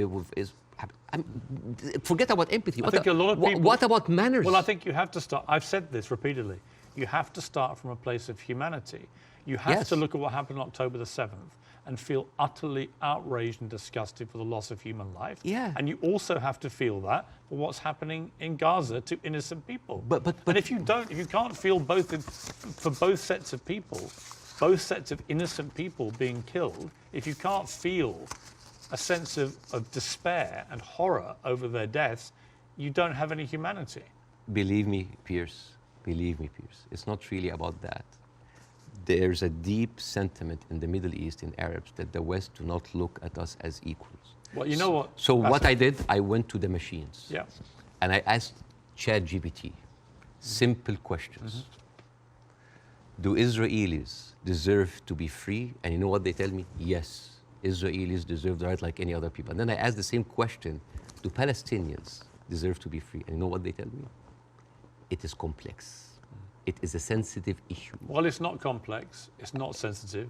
B: forget about empathy.
A: I think a lot of people...
B: What about manners?
A: Well, I think you have to start, I've said this repeatedly, you have to start from a place of humanity. You have
B: Yes.
A: to look at what happened on October the 7th and feel utterly outraged and disgusted for the loss of human life.
B: Yeah.
A: And you also have to feel that for what's happening in Gaza to innocent people.
B: But
A: and if you can't feel both for both sets of people, both sets of innocent people being killed, if you can't feel a sense of despair and horror over their deaths, you don't have any humanity.
B: Believe me, Piers, it's not really about that. There's a deep sentiment in the Middle East, in Arabs, that the West do not look at us as equals.
A: Well, you know what?
B: So what I did, I went to the machines.
A: Yeah.
B: And I asked ChatGPT simple questions. Do Israelis deserve to be free? And you know what they tell me? Yes, Israelis deserve the right like any other people. And then I asked the same question, do Palestinians deserve to be free? And you know what they tell me? It is complex. It is a sensitive issue.
A: Well, it's not complex. It's not sensitive.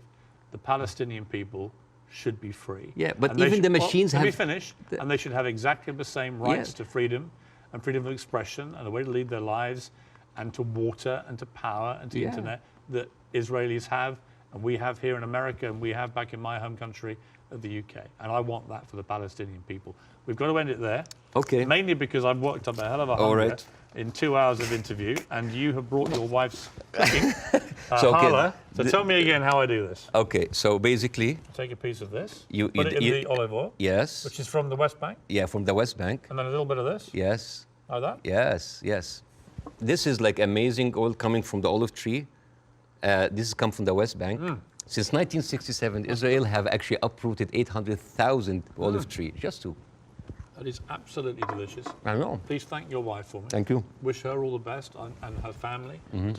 A: The Palestinian people should be free.
B: Yeah, but
A: And they
B: even the machines
A: let me
B: have-
A: finish. And they should have exactly the same rights to freedom and freedom of expression and a way to lead their lives and to water and to power and to
B: Yeah.
A: internet that Israelis have and we have here in America and we have back in my home country of the UK. And I want that for the Palestinian people. We've got to end it there.
B: Okay.
A: Mainly because I've worked up a hell of a
B: All
A: hunger
B: right.
A: in 2 hours of interview, and you have brought your wife's cooking.
B: So, okay,
A: Hala. So tell me again how I do this.
B: Okay, so basically,
A: Take a piece of this,
B: You-
A: put
B: you-
A: it in
B: you-
A: the olive oil,
B: yes,
A: which is from the West Bank,
B: yeah, from the West Bank,
A: and then a little bit of this,
B: yes,
A: like that.
B: yes. This is like amazing oil coming from the olive tree. This has come from the West Bank. Since 1967, Israel have actually uprooted 800,000 olive trees, just to.
A: That is absolutely delicious.
B: I know.
A: Please thank your wife for me.
B: Thank you.
A: Wish her all the best and her family.